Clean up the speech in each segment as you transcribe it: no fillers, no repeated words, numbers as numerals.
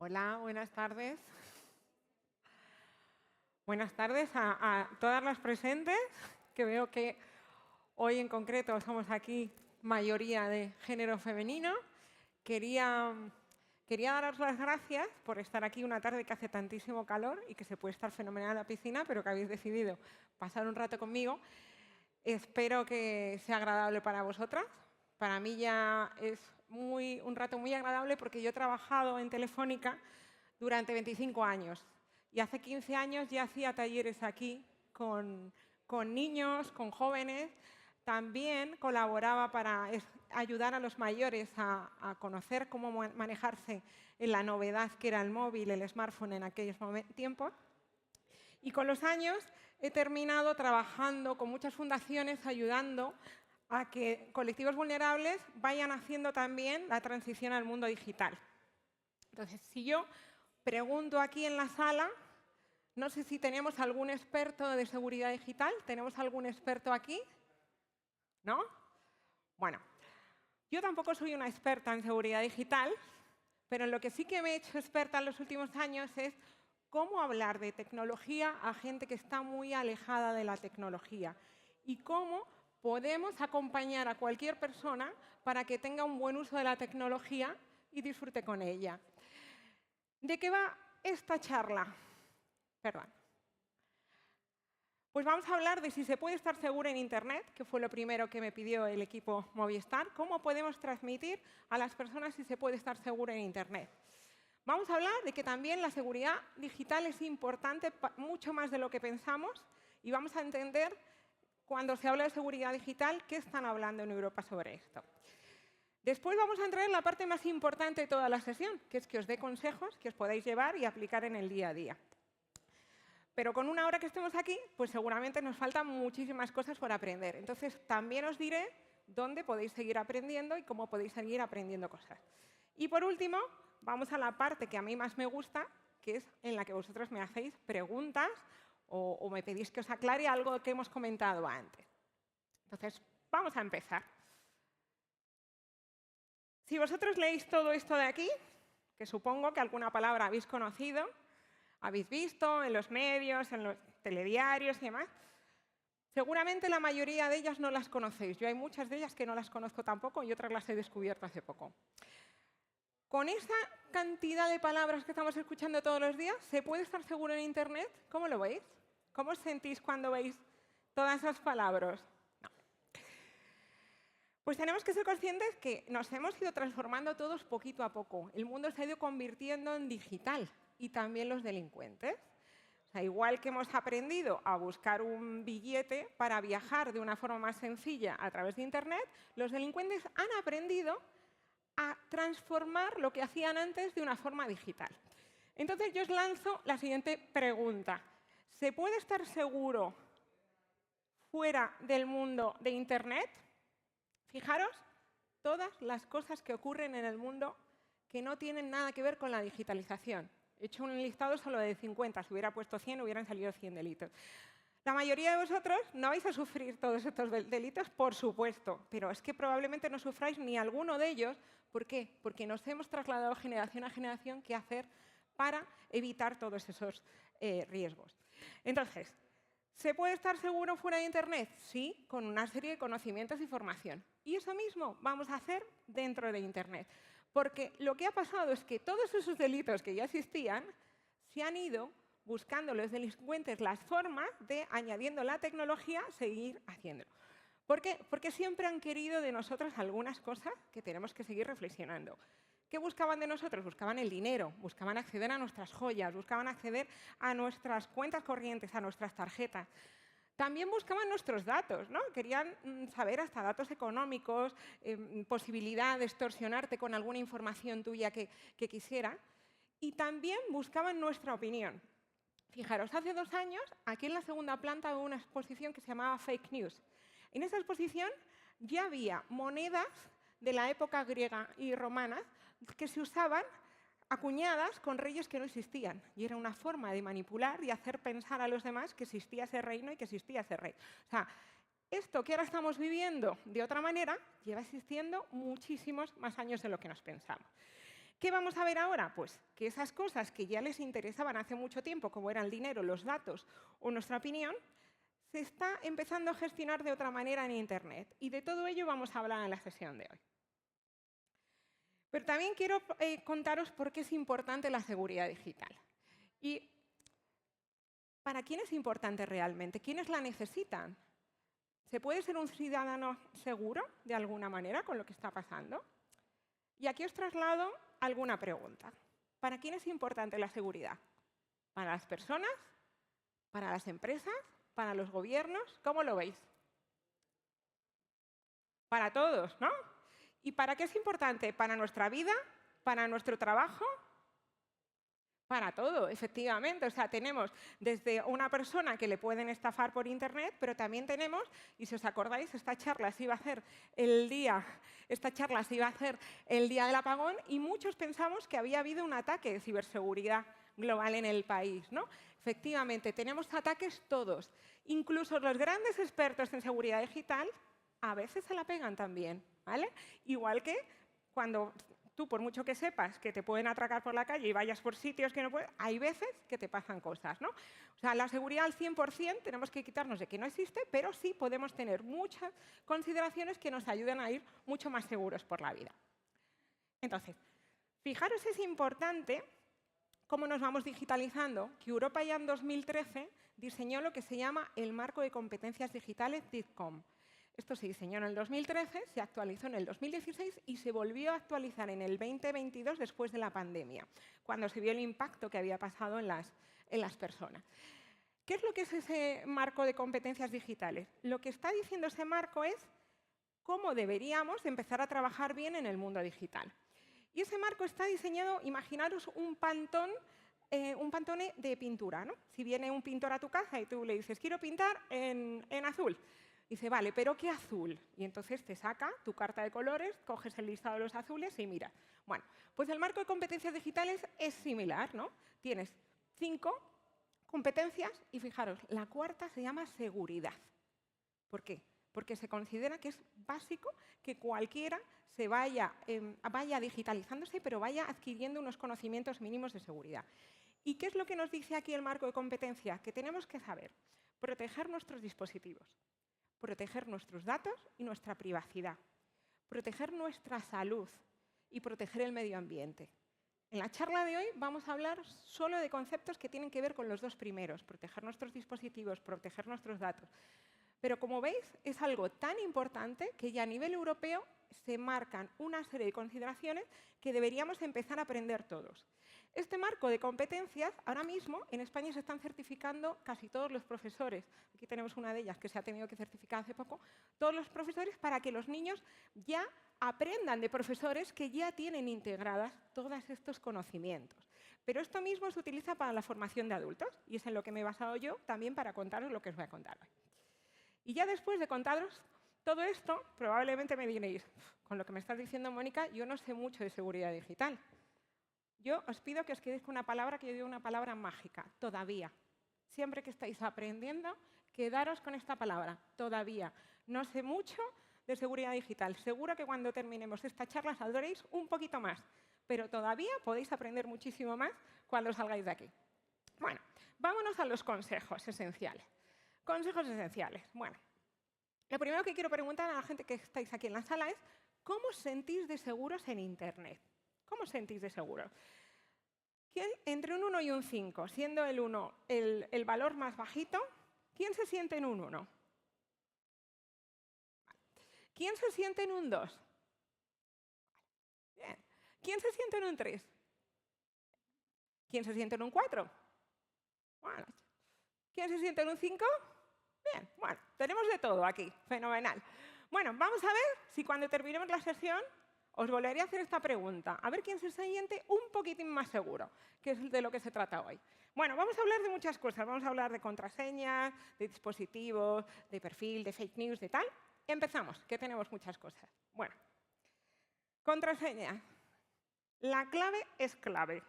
Hola, buenas tardes. Buenas tardes a todas las presentes, que veo que hoy en concreto somos aquí mayoría de género femenino. Quería, quería daros las gracias por estar aquí una tarde que hace tantísimo calor y que se puede estar fenomenal en la piscina, pero que habéis decidido pasar un rato conmigo. Espero que sea agradable para vosotras. Para mí ya es un rato muy agradable porque yo he trabajado en Telefónica durante 25 años y hace 15 años ya hacía talleres aquí con niños, con jóvenes. También colaboraba para ayudar a los mayores a conocer cómo manejarse en la novedad que era el móvil, el smartphone en aquellos tiempos. Y con los años he terminado trabajando con muchas fundaciones ayudando a que colectivos vulnerables vayan haciendo también la transición al mundo digital. Entonces, si yo pregunto aquí en la sala, no sé si tenemos algún experto de seguridad digital. ¿Tenemos algún experto aquí? ¿No? Bueno, yo tampoco soy una experta en seguridad digital, pero en lo que sí que me he hecho experta en los últimos años es cómo hablar de tecnología a gente que está muy alejada de la tecnología y cómo podemos acompañar a cualquier persona para que tenga un buen uso de la tecnología y disfrute con ella. ¿De qué va esta charla? Perdón. Pues vamos a hablar de si se puede estar seguro en Internet, que fue lo primero que me pidió el equipo Movistar. ¿Cómo podemos transmitir a las personas si se puede estar seguro en Internet? Vamos a hablar de que también la seguridad digital es importante, mucho más de lo que pensamos, y vamos a entender, cuando se habla de seguridad digital, qué están hablando en Europa sobre esto. Después vamos a entrar en la parte más importante de toda la sesión, que es que os dé consejos que os podáis llevar y aplicar en el día a día. Pero con una hora que estemos aquí, pues seguramente nos faltan muchísimas cosas por aprender. Entonces, también os diré dónde podéis seguir aprendiendo y cómo podéis seguir aprendiendo cosas. Y por último, vamos a la parte que a mí más me gusta, que es en la que vosotros me hacéis preguntas o me pedís que os aclare algo que hemos comentado antes. Entonces, vamos a empezar. Si vosotros leéis todo esto de aquí, que supongo que alguna palabra habéis conocido, habéis visto en los medios, en los telediarios y demás, seguramente la mayoría de ellas no las conocéis. Yo hay muchas de ellas que no las conozco tampoco y otras las he descubierto hace poco. Con esa cantidad de palabras que estamos escuchando todos los días, ¿se puede estar seguro en Internet? ¿Cómo lo veis? ¿Cómo os sentís cuando veis todas esas palabras? No. Pues tenemos que ser conscientes que nos hemos ido transformando todos poquito a poco. El mundo se ha ido convirtiendo en digital y también los delincuentes. O sea, igual que hemos aprendido a buscar un billete para viajar de una forma más sencilla a través de Internet, los delincuentes han aprendido a transformar lo que hacían antes de una forma digital. Entonces yo os lanzo la siguiente pregunta. ¿Se puede estar seguro fuera del mundo de Internet? Fijaros todas las cosas que ocurren en el mundo que no tienen nada que ver con la digitalización. He hecho un listado solo de 50. Si hubiera puesto 100, hubieran salido 100 delitos. La mayoría de vosotros no vais a sufrir todos estos delitos, por supuesto, pero es que probablemente no sufráis ni alguno de ellos. ¿Por qué? Porque nos hemos trasladado generación a generación qué hacer para evitar todos esos riesgos. Entonces, ¿se puede estar seguro fuera de Internet? Sí, con una serie de conocimientos y formación. Y eso mismo vamos a hacer dentro de Internet. Porque lo que ha pasado es que todos esos delitos que ya existían se han ido buscando los delincuentes las formas de, añadiendo la tecnología, seguir haciéndolo. ¿Por qué? Porque siempre han querido de nosotros algunas cosas que tenemos que seguir reflexionando. ¿Qué buscaban de nosotros? Buscaban el dinero, buscaban acceder a nuestras joyas, buscaban acceder a nuestras cuentas corrientes, a nuestras tarjetas. También buscaban nuestros datos, ¿no? Querían saber hasta datos económicos, posibilidad de extorsionarte con alguna información tuya que quisiera. Y también buscaban nuestra opinión. Fijaros, hace 2 años, aquí en la segunda planta hubo una exposición que se llamaba Fake News. En esa exposición ya había monedas de la época griega y romana que se usaban acuñadas con reyes que no existían. Y era una forma de manipular y hacer pensar a los demás que existía ese reino y que existía ese rey. O sea, esto que ahora estamos viviendo de otra manera lleva existiendo muchísimos más años de lo que nos pensamos. ¿Qué vamos a ver ahora? Pues que esas cosas que ya les interesaban hace mucho tiempo, como era el dinero, los datos o nuestra opinión, se está empezando a gestionar de otra manera en Internet. Y de todo ello vamos a hablar en la sesión de hoy. Pero también quiero contaros por qué es importante la seguridad digital. Y ¿para quién es importante realmente? ¿Quiénes la necesitan? ¿Se puede ser un ciudadano seguro de alguna manera con lo que está pasando? Y aquí os traslado alguna pregunta. ¿Para quién es importante la seguridad? ¿Para las personas? ¿Para las empresas? ¿Para los gobiernos? ¿Cómo lo veis? Para todos, ¿no? ¿Y para qué es importante? ¿Para nuestra vida? ¿Para nuestro trabajo? Para todo, efectivamente. O sea, tenemos desde una persona que le pueden estafar por Internet, pero también tenemos, y si os acordáis, esta charla se iba a hacer el día del apagón y muchos pensamos que había habido un ataque de ciberseguridad global en el país, ¿no? Efectivamente, tenemos ataques todos. Incluso los grandes expertos en seguridad digital a veces se la pegan también, ¿vale? Igual que cuando tú, por mucho que sepas que te pueden atracar por la calle y vayas por sitios que no puedes, hay veces que te pasan cosas, ¿no? O sea, la seguridad al 100% tenemos que quitarnos de que no existe, pero sí podemos tener muchas consideraciones que nos ayuden a ir mucho más seguros por la vida. Entonces, fijaros, es importante cómo nos vamos digitalizando, que Europa ya en 2013 diseñó lo que se llama el Marco de Competencias Digitales DIGCOM. Esto se diseñó en el 2013, se actualizó en el 2016 y se volvió a actualizar en el 2022 después de la pandemia, cuando se vio el impacto que había pasado en las personas. ¿Qué es lo que es ese marco de competencias digitales? Lo que está diciendo ese marco es cómo deberíamos empezar a trabajar bien en el mundo digital. Y ese marco está diseñado, imaginaros un pantone de pintura, ¿no? Si viene un pintor a tu casa y tú le dices, quiero pintar en azul, dice, vale, ¿pero qué azul? Y entonces te saca tu carta de colores, coges el listado de los azules y mira. Bueno, pues el marco de competencias digitales es similar, ¿no? Tienes 5 competencias y fijaros, la cuarta se llama seguridad. ¿Por qué? Porque se considera que es básico que cualquiera se vaya digitalizándose, pero vaya adquiriendo unos conocimientos mínimos de seguridad. ¿Y qué es lo que nos dice aquí el marco de competencia? Que tenemos que saber proteger nuestros dispositivos, proteger nuestros datos y nuestra privacidad, proteger nuestra salud y proteger el medio ambiente. En la charla de hoy vamos a hablar solo de conceptos que tienen que ver con los dos primeros, proteger nuestros dispositivos, proteger nuestros datos. Pero como veis, es algo tan importante que ya a nivel europeo se marcan una serie de consideraciones que deberíamos empezar a aprender todos. Este marco de competencias, ahora mismo, en España se están certificando casi todos los profesores. Aquí tenemos una de ellas que se ha tenido que certificar hace poco. Todos los profesores para que los niños ya aprendan de profesores que ya tienen integradas todos estos conocimientos. Pero esto mismo se utiliza para la formación de adultos y es en lo que me he basado yo también para contaros lo que os voy a contar hoy. Y ya después de contaros todo esto, probablemente me diréis, con lo que me estás diciendo, Mónica, yo no sé mucho de seguridad digital. Yo os pido que os quedéis con una palabra, que yo digo una palabra mágica, todavía. Siempre que estáis aprendiendo, quedaros con esta palabra, todavía. No sé mucho de seguridad digital. Seguro que cuando terminemos esta charla saldréis un poquito más, pero todavía podéis aprender muchísimo más cuando salgáis de aquí. Bueno, vámonos a los consejos esenciales. Consejos esenciales. Bueno, lo primero que quiero preguntar a la gente que estáis aquí en la sala es ¿cómo os sentís de seguros en Internet? ¿Cómo os sentís de seguros? ¿Quién, entre un 1 y un 5, siendo el 1 el valor más bajito, quién se siente en un 1? ¿Quién se siente en un 2? Bien. ¿Quién se siente en un 3? ¿Quién se siente en un 4? Bueno. ¿Quién se siente en un 5? Bien, bueno, tenemos de todo aquí, fenomenal. Bueno, vamos a ver si cuando terminemos la sesión os volveré a hacer esta pregunta, a ver quién se siente un poquitín más seguro, que es de lo que se trata hoy. Bueno, vamos a hablar de muchas cosas, vamos a hablar de contraseñas, de dispositivos, de perfil, de fake news, de tal. Empezamos, que tenemos muchas cosas. Bueno, contraseña. La clave es clave.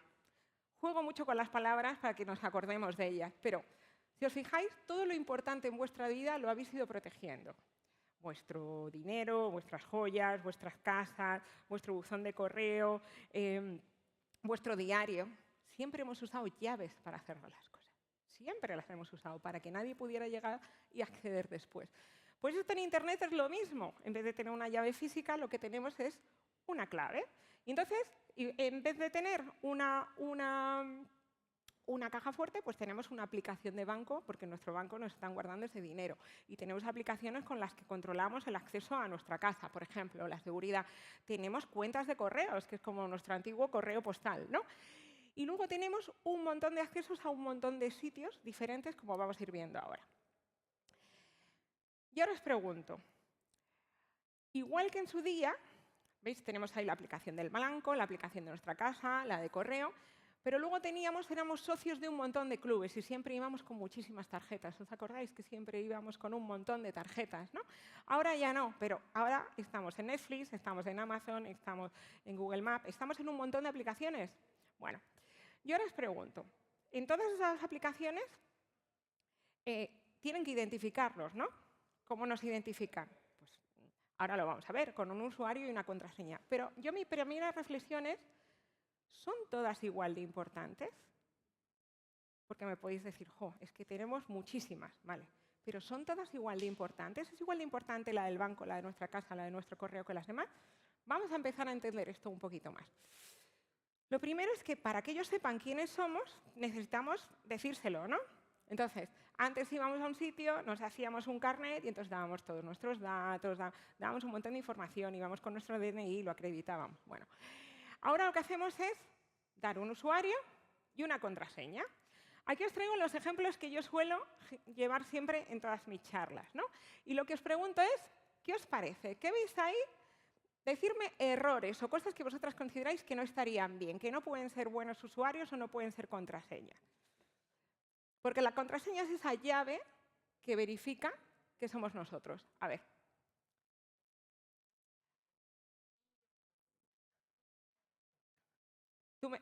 Juego mucho con las palabras para que nos acordemos de ellas, pero si os fijáis, todo lo importante en vuestra vida lo habéis ido protegiendo. Vuestro dinero, vuestras joyas, vuestras casas, vuestro buzón de correo, vuestro diario, siempre hemos usado llaves para hacer las cosas. Siempre las hemos usado para que nadie pudiera llegar y acceder después. Pues esto en Internet es lo mismo. En vez de tener una llave física, lo que tenemos es una clave. Y entonces, en vez de tener una caja fuerte, pues tenemos una aplicación de banco, porque en nuestro banco nos están guardando ese dinero. Y tenemos aplicaciones con las que controlamos el acceso a nuestra casa, por ejemplo, la seguridad. Tenemos cuentas de correos, que es como nuestro antiguo correo postal, ¿no? Y luego tenemos un montón de accesos a un montón de sitios diferentes, como vamos a ir viendo ahora. Y ahora os pregunto, igual que en su día, ¿veis? Tenemos ahí la aplicación del banco, la aplicación de nuestra casa, la de correo, pero luego éramos socios de un montón de clubes y siempre íbamos con muchísimas tarjetas. ¿Os acordáis que siempre íbamos con un montón de tarjetas, ¿no? Ahora ya no, pero ahora estamos en Netflix, estamos en Amazon, estamos en Google Maps, estamos en un montón de aplicaciones. Bueno, yo ahora os pregunto, en todas esas aplicaciones tienen que identificarlos, ¿no? ¿Cómo nos identifican? Pues ahora lo vamos a ver, con un usuario y una contraseña. Pero mi primera reflexión es, ¿son todas igual de importantes? Porque me podéis decir, es que tenemos muchísimas, ¿vale? Pero ¿son todas igual de importantes? ¿Es igual de importante la del banco, la de nuestra casa, la de nuestro correo que las demás? Vamos a empezar a entender esto un poquito más. Lo primero es que para que ellos sepan quiénes somos, necesitamos decírselo, ¿no? Entonces, antes íbamos a un sitio, nos hacíamos un carnet y entonces dábamos todos nuestros datos, dábamos un montón de información, íbamos con nuestro DNI y lo acreditábamos. Bueno, ahora lo que hacemos es dar un usuario y una contraseña. Aquí os traigo los ejemplos que yo suelo llevar siempre en todas mis charlas, ¿no? Y lo que os pregunto es, ¿qué os parece? ¿Qué veis ahí? Decirme errores o cosas que vosotras consideráis que no estarían bien, que no pueden ser buenos usuarios o no pueden ser contraseñas. Porque la contraseña es esa llave que verifica que somos nosotros. A ver.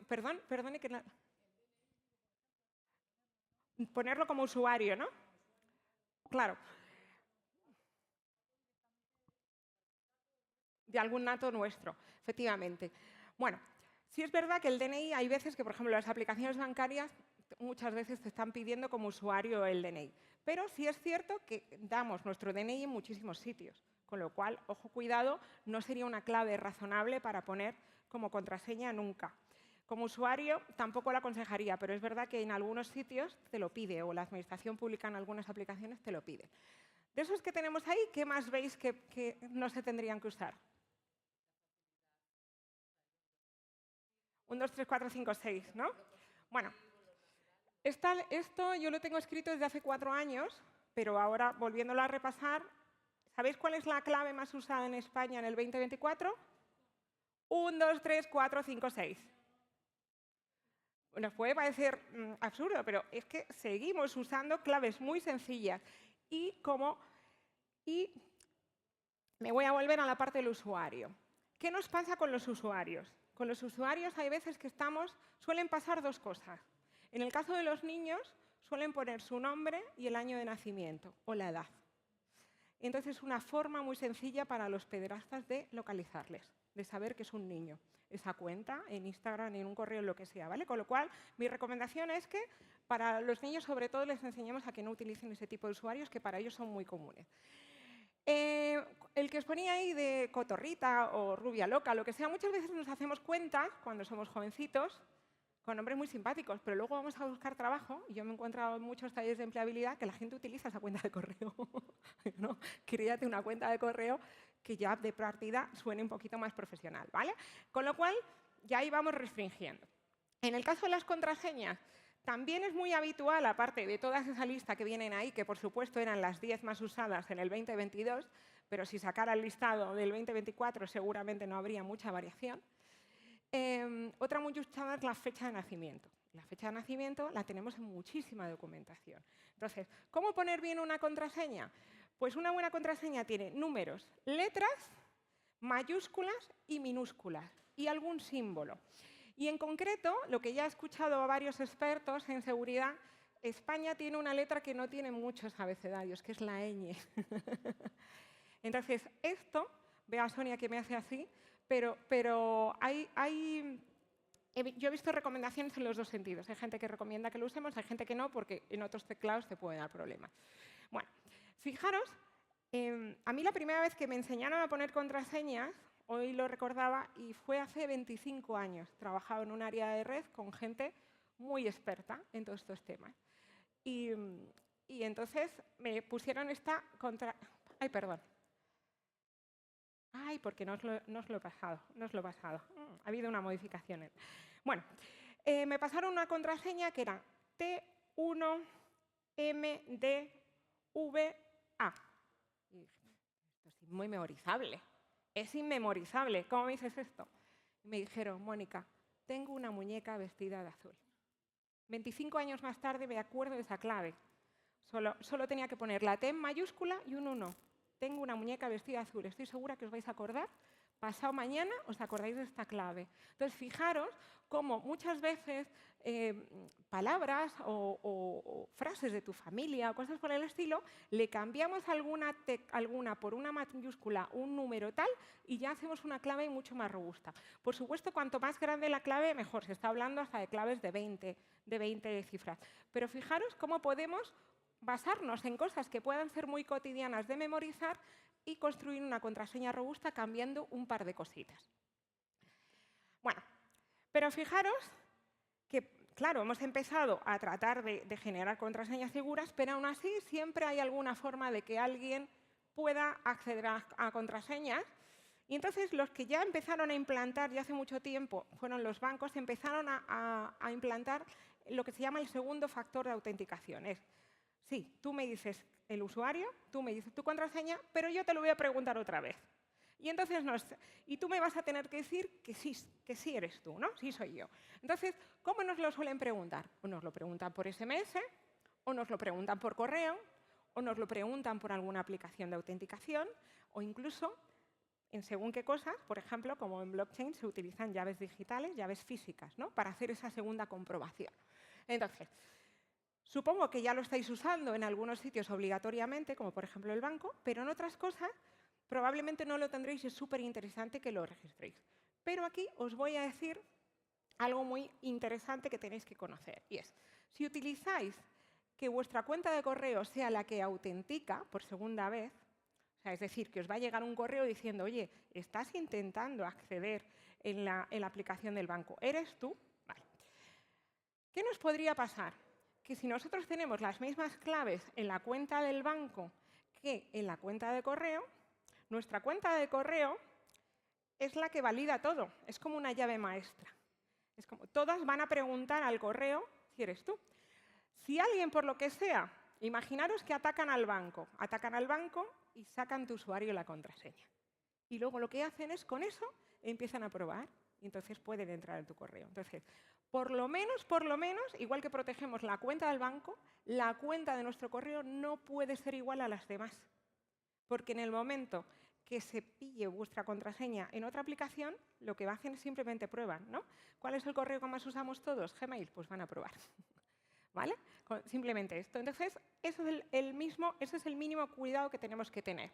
Perdone que... Ponerlo como usuario, ¿no? Claro. De algún dato nuestro, efectivamente. Bueno, sí es verdad que el DNI, hay veces que, por ejemplo, las aplicaciones bancarias muchas veces te están pidiendo como usuario el DNI. Pero sí es cierto que damos nuestro DNI en muchísimos sitios, con lo cual, ojo, cuidado, no sería una clave razonable para poner como contraseña nunca. Como usuario tampoco la aconsejaría, pero es verdad que en algunos sitios te lo pide, o la administración pública en algunas aplicaciones te lo pide. De esos que tenemos ahí, ¿qué más veis que no se tendrían que usar? 1, 2, 3, 4, 5, 6, ¿no? Bueno, esto yo lo tengo escrito desde hace 4 años, pero ahora, volviéndolo a repasar, ¿sabéis cuál es la clave más usada en España en el 2024? 1, 2, 3, 4, 5, 6. Nos puede parecer absurdo, pero es que seguimos usando claves muy sencillas. Y me voy a volver a la parte del usuario. ¿Qué nos pasa con los usuarios? Con los usuarios hay veces que suelen pasar dos cosas. En el caso de los niños, suelen poner su nombre y el año de nacimiento, o la edad. Entonces, es una forma muy sencilla para los pederastas de localizarles, de saber que es un niño. Esa cuenta en Instagram, en un correo, en lo que sea, ¿vale? Con lo cual, mi recomendación es que para los niños, sobre todo, les enseñemos a que no utilicen ese tipo de usuarios, que para ellos son muy comunes. El que os ponía ahí de cotorrita o rubia loca, lo que sea, muchas veces nos hacemos cuenta, cuando somos jovencitos, con nombres muy simpáticos, pero luego vamos a buscar trabajo, y yo me he encontrado en muchos talleres de empleabilidad que la gente utiliza esa cuenta de correo. ¿No? Créate una cuenta de correo que ya de partida suene un poquito más profesional, ¿vale? Con lo cual, ya ahí vamos restringiendo. En el caso de las contraseñas, también es muy habitual, aparte de toda esa lista que vienen ahí, que por supuesto eran las 10 más usadas en el 2022, pero si sacara el listado del 2024 seguramente no habría mucha variación. Otra muy usada es la fecha de nacimiento. La fecha de nacimiento la tenemos en muchísima documentación. Entonces, ¿cómo poner bien una contraseña? Pues una buena contraseña tiene números, letras, mayúsculas y minúsculas, y algún símbolo. Y en concreto, lo que ya he escuchado a varios expertos en seguridad, España tiene una letra que no tiene muchos abecedarios, que es la ñ. Entonces, esto, veo a Sonia que me hace así, pero hay yo he visto recomendaciones en los dos sentidos. Hay gente que recomienda que lo usemos, hay gente que no, porque en otros teclados te puede dar problemas. Bueno, fijaros, a mí la primera vez que me enseñaron a poner contraseñas, hoy lo recordaba, y fue hace 25 años. Trabajaba en un área de red con gente muy experta en todos estos temas. Y entonces me pusieron esta Ay, perdón. Ay, porque no os lo he pasado. Ha habido una modificación. Bueno, me pasaron una contraseña que era T1MDVA. Y dije, esto es muy memorizable. Es inmemorizable. ¿Cómo me dices esto? Y me dijeron, Mónica, tengo una muñeca vestida de azul. 25 años más tarde me acuerdo de esa clave. Solo tenía que poner la T en mayúscula y un 1. Tengo una muñeca vestida de azul. Estoy segura que os vais a acordar. Pasado mañana os acordáis de esta clave. Entonces, fijaros cómo muchas veces palabras o frases de tu familia o cosas por el estilo, le cambiamos alguna por una mayúscula, un número tal, y ya hacemos una clave mucho más robusta. Por supuesto, cuanto más grande la clave, mejor. Se está hablando hasta de claves de 20 cifras. Pero fijaros cómo podemos basarnos en cosas que puedan ser muy cotidianas de memorizar y construir una contraseña robusta cambiando un par de cositas. Bueno, pero fijaros que, claro, hemos empezado a tratar de generar contraseñas seguras, pero aún así siempre hay alguna forma de que alguien pueda acceder a contraseñas. Y entonces los que ya empezaron a implantar, ya hace mucho tiempo, fueron los bancos, empezaron a implantar lo que se llama el segundo factor de autenticación. Sí, tú me dices el usuario, tú me dices tu contraseña, pero yo te lo voy a preguntar otra vez. Y entonces tú me vas a tener que decir que sí eres tú, ¿no? Sí soy yo. Entonces, ¿cómo nos lo suelen preguntar? O nos lo preguntan por SMS, o nos lo preguntan por correo, o nos lo preguntan por alguna aplicación de autenticación, o incluso en según qué cosas, por ejemplo, como en blockchain se utilizan llaves digitales, llaves físicas, ¿no? Para hacer esa segunda comprobación. Entonces, supongo que ya lo estáis usando en algunos sitios obligatoriamente, como por ejemplo el banco, pero en otras cosas probablemente no lo tendréis y es súper interesante que lo registréis. Pero aquí os voy a decir algo muy interesante que tenéis que conocer. Y es, si utilizáis que vuestra cuenta de correo sea la que autentica por segunda vez, o sea, es decir, que os va a llegar un correo diciendo, oye, estás intentando acceder en la aplicación del banco, ¿eres tú? Vale. ¿Qué nos podría pasar? Que si nosotros tenemos las mismas claves en la cuenta del banco que en la cuenta de correo, nuestra cuenta de correo es la que valida todo. Es como una llave maestra. Es como, todas van a preguntar al correo si eres tú. Si alguien, por lo que sea, imaginaros que atacan al banco y sacan tu usuario y la contraseña. Y luego lo que hacen es, con eso, empiezan a probar y entonces pueden entrar en tu correo. Entonces, por lo menos, igual que protegemos la cuenta del banco, la cuenta de nuestro correo no puede ser igual a las demás. Porque en el momento que se pille vuestra contraseña en otra aplicación, lo que hacen es simplemente prueban, ¿no? ¿Cuál es el correo que más usamos todos? Gmail, pues van a probar. ¿Vale? Simplemente esto. Entonces, ese es el mínimo cuidado que tenemos que tener.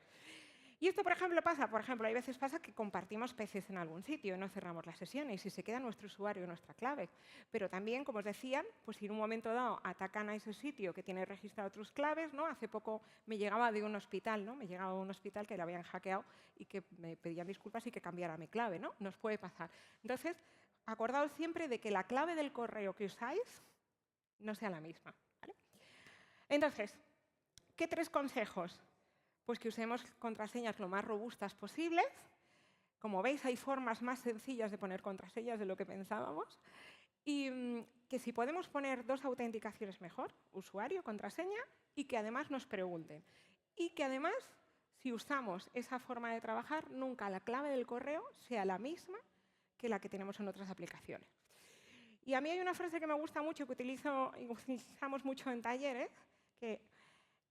Y esto, por ejemplo, hay veces pasa que compartimos PCs en algún sitio y no cerramos las sesiones y se queda nuestro usuario y nuestra clave. Pero también, como os decía, pues si en un momento dado atacan a ese sitio que tiene registrado otras claves, ¿no? Hace poco me llegaba de un hospital, ¿no? Me llegaba de un hospital que le habían hackeado y que me pedían disculpas y que cambiara mi clave, ¿no? Nos puede pasar. Entonces, acordaos siempre de que la clave del correo que usáis no sea la misma, ¿vale? Entonces, ¿qué 3 consejos? Pues que usemos contraseñas lo más robustas posibles. Como veis, hay formas más sencillas de poner contraseñas de lo que pensábamos. Y que si podemos poner 2 autenticaciones mejor, usuario, contraseña, y que además nos pregunten. Y que además, si usamos esa forma de trabajar, nunca la clave del correo sea la misma que la que tenemos en otras aplicaciones. Y a mí hay una frase que me gusta mucho, que utilizamos mucho en talleres, que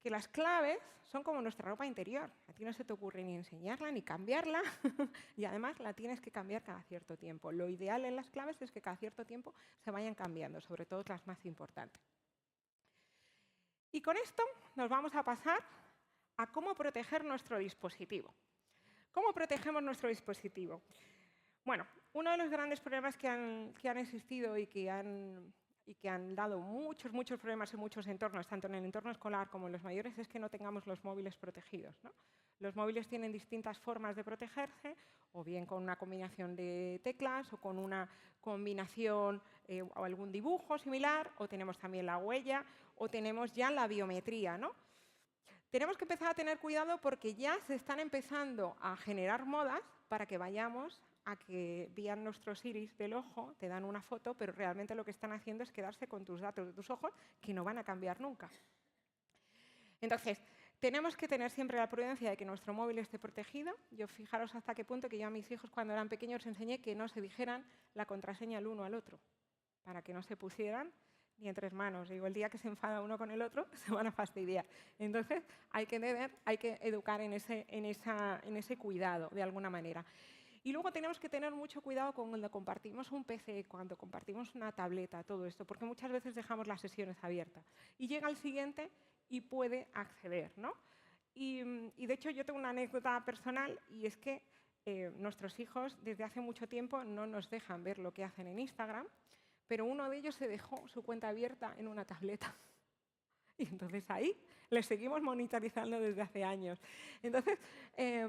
las claves son como nuestra ropa interior. A ti no se te ocurre ni enseñarla ni cambiarla y además la tienes que cambiar cada cierto tiempo. Lo ideal en las claves es que cada cierto tiempo se vayan cambiando, sobre todo las más importantes. Y con esto nos vamos a pasar a cómo proteger nuestro dispositivo. ¿Cómo protegemos nuestro dispositivo? Bueno, uno de los grandes problemas que han existido y que han dado muchos problemas en muchos entornos, tanto en el entorno escolar como en los mayores, es que no tengamos los móviles protegidos, ¿no? Los móviles tienen distintas formas de protegerse, o bien con una combinación de teclas, o con una combinación o algún dibujo similar, o tenemos también la huella, o tenemos ya la biometría, ¿no? Tenemos que empezar a tener cuidado porque ya se están empezando a generar modas para que vayamos a que vean nuestros iris del ojo, te dan una foto, pero realmente lo que están haciendo es quedarse con tus datos de tus ojos, que no van a cambiar nunca. Entonces, tenemos que tener siempre la prudencia de que nuestro móvil esté protegido. Yo fijaros hasta qué punto que yo a mis hijos cuando eran pequeños les enseñé que no se dijeran la contraseña el uno al otro, para que no se pusieran ni entre manos. Digo, el día que se enfada uno con el otro, se van a fastidiar. Entonces, hay que educar en ese cuidado, de alguna manera. Y luego tenemos que tener mucho cuidado cuando compartimos un PC, cuando compartimos una tableta, todo esto, porque muchas veces dejamos las sesiones abiertas. Y llega el siguiente y puede acceder, ¿no? Y de hecho, yo tengo una anécdota personal, y es que nuestros hijos desde hace mucho tiempo no nos dejan ver lo que hacen en Instagram, pero uno de ellos se dejó su cuenta abierta en una tableta. Y entonces ahí les seguimos monitorizando desde hace años. Entonces,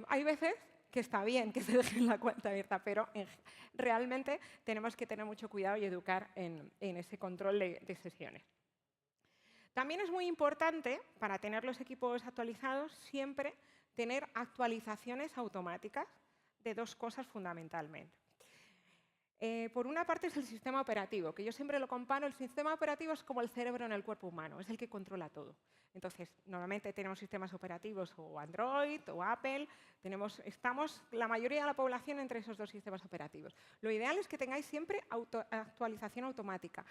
hay veces que está bien que se dejen la cuenta abierta, pero realmente tenemos que tener mucho cuidado y educar en ese control de sesiones. También es muy importante, para tener los equipos actualizados, siempre tener actualizaciones automáticas de dos cosas fundamentalmente. Por una parte es el sistema operativo, que yo siempre lo comparo, el sistema operativo es como el cerebro en el cuerpo humano, es el que controla todo. Entonces, normalmente tenemos sistemas operativos o Android o Apple, estamos la mayoría de la población entre esos dos sistemas operativos. Lo ideal es que tengáis siempre actualización automática,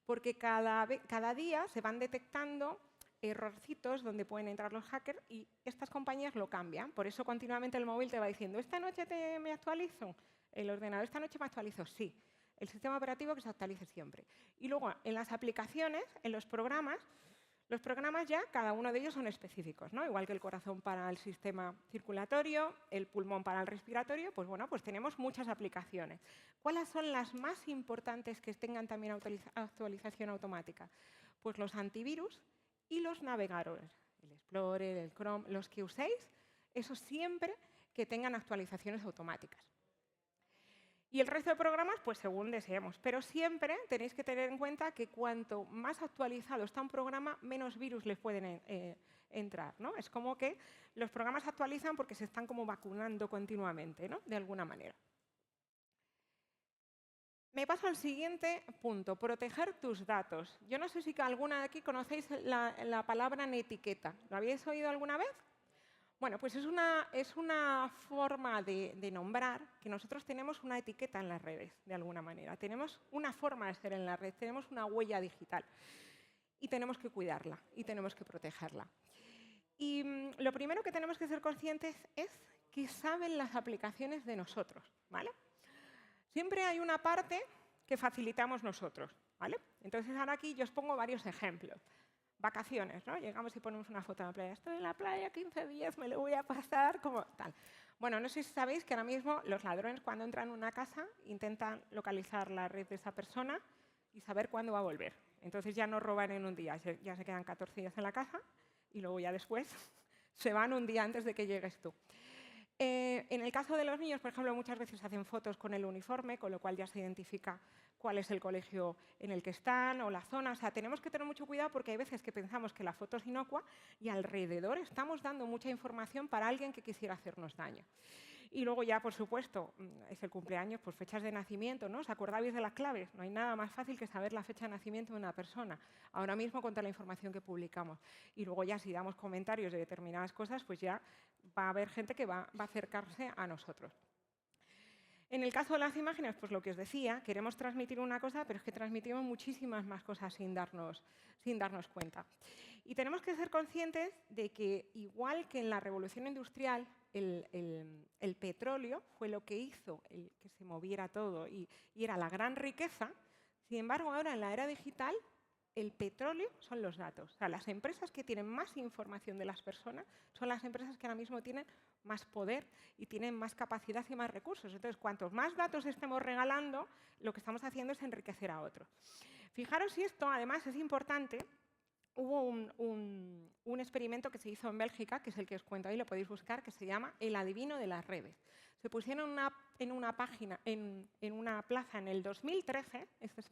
porque cada día se van detectando errorcitos donde pueden entrar los hackers y estas compañías lo cambian. Por eso continuamente el móvil te va diciendo, ¿esta noche me actualizo? El ordenador esta noche me actualizo, sí. El sistema operativo que se actualice siempre. Y luego, en las aplicaciones, en los programas ya, cada uno de ellos son específicos, ¿no? Igual que el corazón para el sistema circulatorio, el pulmón para el respiratorio, pues bueno, pues tenemos muchas aplicaciones. ¿Cuáles son las más importantes que tengan también actualización automática? Pues los antivirus y los navegadores, el Explorer, el Chrome, los que uséis, eso siempre que tengan actualizaciones automáticas. Y el resto de programas, pues según deseemos. Pero siempre tenéis que tener en cuenta que cuanto más actualizado está un programa, menos virus les pueden entrar, ¿no? Es como que los programas actualizan porque se están como vacunando continuamente, ¿no? De alguna manera. Me paso al siguiente punto, proteger tus datos. Yo no sé si alguna de aquí conocéis la palabra etiqueta. ¿Lo habéis oído alguna vez? Bueno, pues es una forma de nombrar que nosotros tenemos una etiqueta en las redes, de alguna manera. Tenemos una forma de ser en la red, tenemos una huella digital y tenemos que cuidarla y tenemos que protegerla. Y lo primero que tenemos que ser conscientes es que saben las aplicaciones de nosotros, ¿vale? Siempre hay una parte que facilitamos nosotros, ¿vale? Entonces ahora aquí yo os pongo varios ejemplos. Vacaciones, ¿no? Llegamos y ponemos una foto en la playa. Estoy en la playa 15 días, me lo voy a pasar como tal. Bueno, no sé si sabéis que ahora mismo los ladrones cuando entran en una casa intentan localizar la red de esa persona y saber cuándo va a volver. Entonces ya no roban en un día, ya se quedan 14 días en la casa y luego ya después se van un día antes de que llegues tú. En el caso de los niños, por ejemplo, muchas veces hacen fotos con el uniforme, con lo cual ya se identifica cuál es el colegio en el que están o la zona. O sea, tenemos que tener mucho cuidado porque hay veces que pensamos que la foto es inocua y alrededor estamos dando mucha información para alguien que quisiera hacernos daño. Y luego ya, por supuesto, es el cumpleaños, pues fechas de nacimiento, ¿no? ¿Os acordáis de las claves? No hay nada más fácil que saber la fecha de nacimiento de una persona, ahora mismo con toda la información que publicamos. Y luego ya si damos comentarios de determinadas cosas, pues ya va a haber gente que va a acercarse a nosotros. En el caso de las imágenes, pues lo que os decía, queremos transmitir una cosa, pero es que transmitimos muchísimas más cosas sin darnos cuenta. Y tenemos que ser conscientes de que, igual que en la revolución industrial, el petróleo fue lo que hizo que se moviera todo y era la gran riqueza, sin embargo, ahora en la era digital, el petróleo son los datos. O sea, las empresas que tienen más información de las personas son las empresas que ahora mismo tienen más poder y tienen más capacidad y más recursos. Entonces, cuantos más datos estemos regalando, lo que estamos haciendo es enriquecer a otros. Fijaros si esto, además, es importante. Hubo un experimento que se hizo en Bélgica, que es el que os cuento ahí, lo podéis buscar, que se llama El adivino de las redes. Se pusieron en una página, en una plaza en el 2013,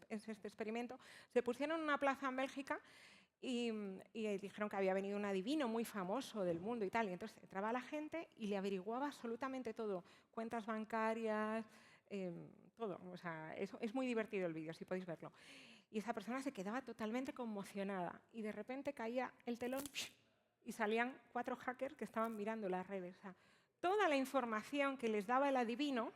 es este experimento, se pusieron en una plaza en Bélgica y dijeron que había venido un adivino muy famoso del mundo y tal. Y entonces entraba la gente y le averiguaba absolutamente todo, cuentas bancarias, todo. O sea, es muy divertido el vídeo, si podéis verlo. Y esa persona se quedaba totalmente conmocionada y de repente caía el telón y salían 4 hackers que estaban mirando las redes. O sea, toda la información que les daba el adivino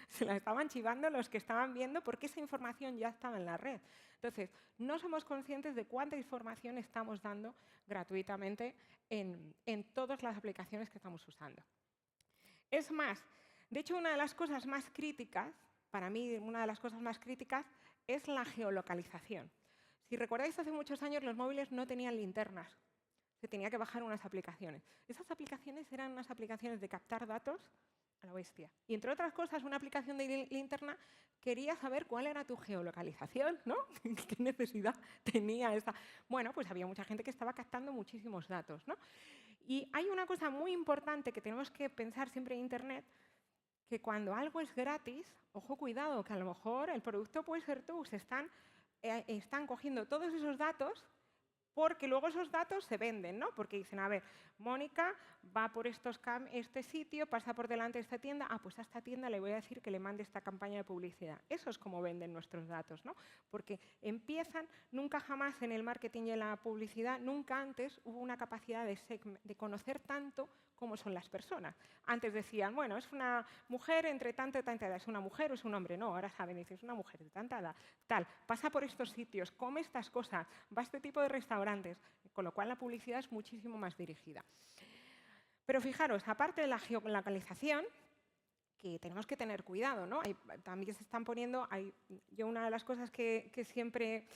se la estaban chivando los que estaban viendo porque esa información ya estaba en la red. Entonces, no somos conscientes de cuánta información estamos dando gratuitamente en todas las aplicaciones que estamos usando. Es más, de hecho, una de las cosas más críticas, para mí, una de las cosas más críticas es la geolocalización. Si recordáis, hace muchos años los móviles no tenían linternas. Se tenía que bajar unas aplicaciones. Esas aplicaciones eran unas aplicaciones de captar datos a la bestia. Y entre otras cosas, una aplicación de linterna quería saber cuál era tu geolocalización, ¿no? ¿Qué necesidad tenía esa? Bueno, pues había mucha gente que estaba captando muchísimos datos, ¿no? Y hay una cosa muy importante que tenemos que pensar siempre en Internet, que cuando algo es gratis, ojo, cuidado, que a lo mejor el producto puede ser tú, están cogiendo todos esos datos porque luego esos datos se venden, ¿no? Porque dicen, a ver, Mónica va por este sitio, pasa por delante de esta tienda, pues a esta tienda le voy a decir que le mande esta campaña de publicidad. Eso es como venden nuestros datos, ¿no? Porque empiezan, nunca jamás en el marketing y en la publicidad, nunca antes hubo una capacidad de conocer tanto cómo son las personas. Antes decían, bueno, es una mujer entre tanta y tanta edad, ¿es una mujer o es un hombre? No, ahora saben, dicen, es una mujer de tanta edad, tal, pasa por estos sitios, come estas cosas, va a este tipo de restaurantes, con lo cual la publicidad es muchísimo más dirigida. Pero fijaros, aparte de la geolocalización, que tenemos que tener cuidado, ¿no? También se están poniendo, yo una de las cosas que siempre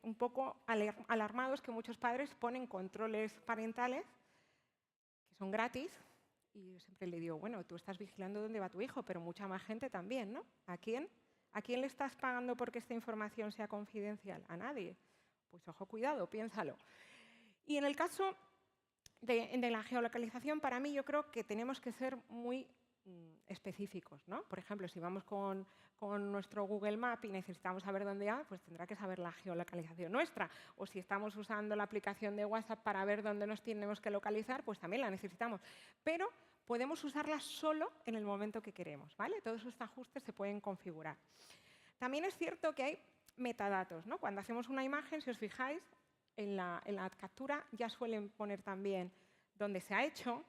un poco alarmado es que muchos padres ponen controles parentales que son gratis, y yo siempre le digo, bueno, tú estás vigilando dónde va tu hijo, pero mucha más gente también, ¿no? ¿A quién le estás pagando porque esta información sea confidencial? A nadie. Pues ojo, cuidado, piénsalo. Y en el caso de la geolocalización, para mí yo creo que tenemos que ser muy específicos, ¿no? Por ejemplo, si vamos con nuestro Google Maps y necesitamos saber dónde va, pues tendrá que saber la geolocalización nuestra. O si estamos usando la aplicación de WhatsApp para ver dónde nos tenemos que localizar, pues también la necesitamos. Pero podemos usarla solo en el momento que queremos, ¿vale? Todos esos ajustes se pueden configurar. También es cierto que hay metadatos, ¿no? Cuando hacemos una imagen, si os fijáis, en la captura ya suelen poner también dónde se ha hecho,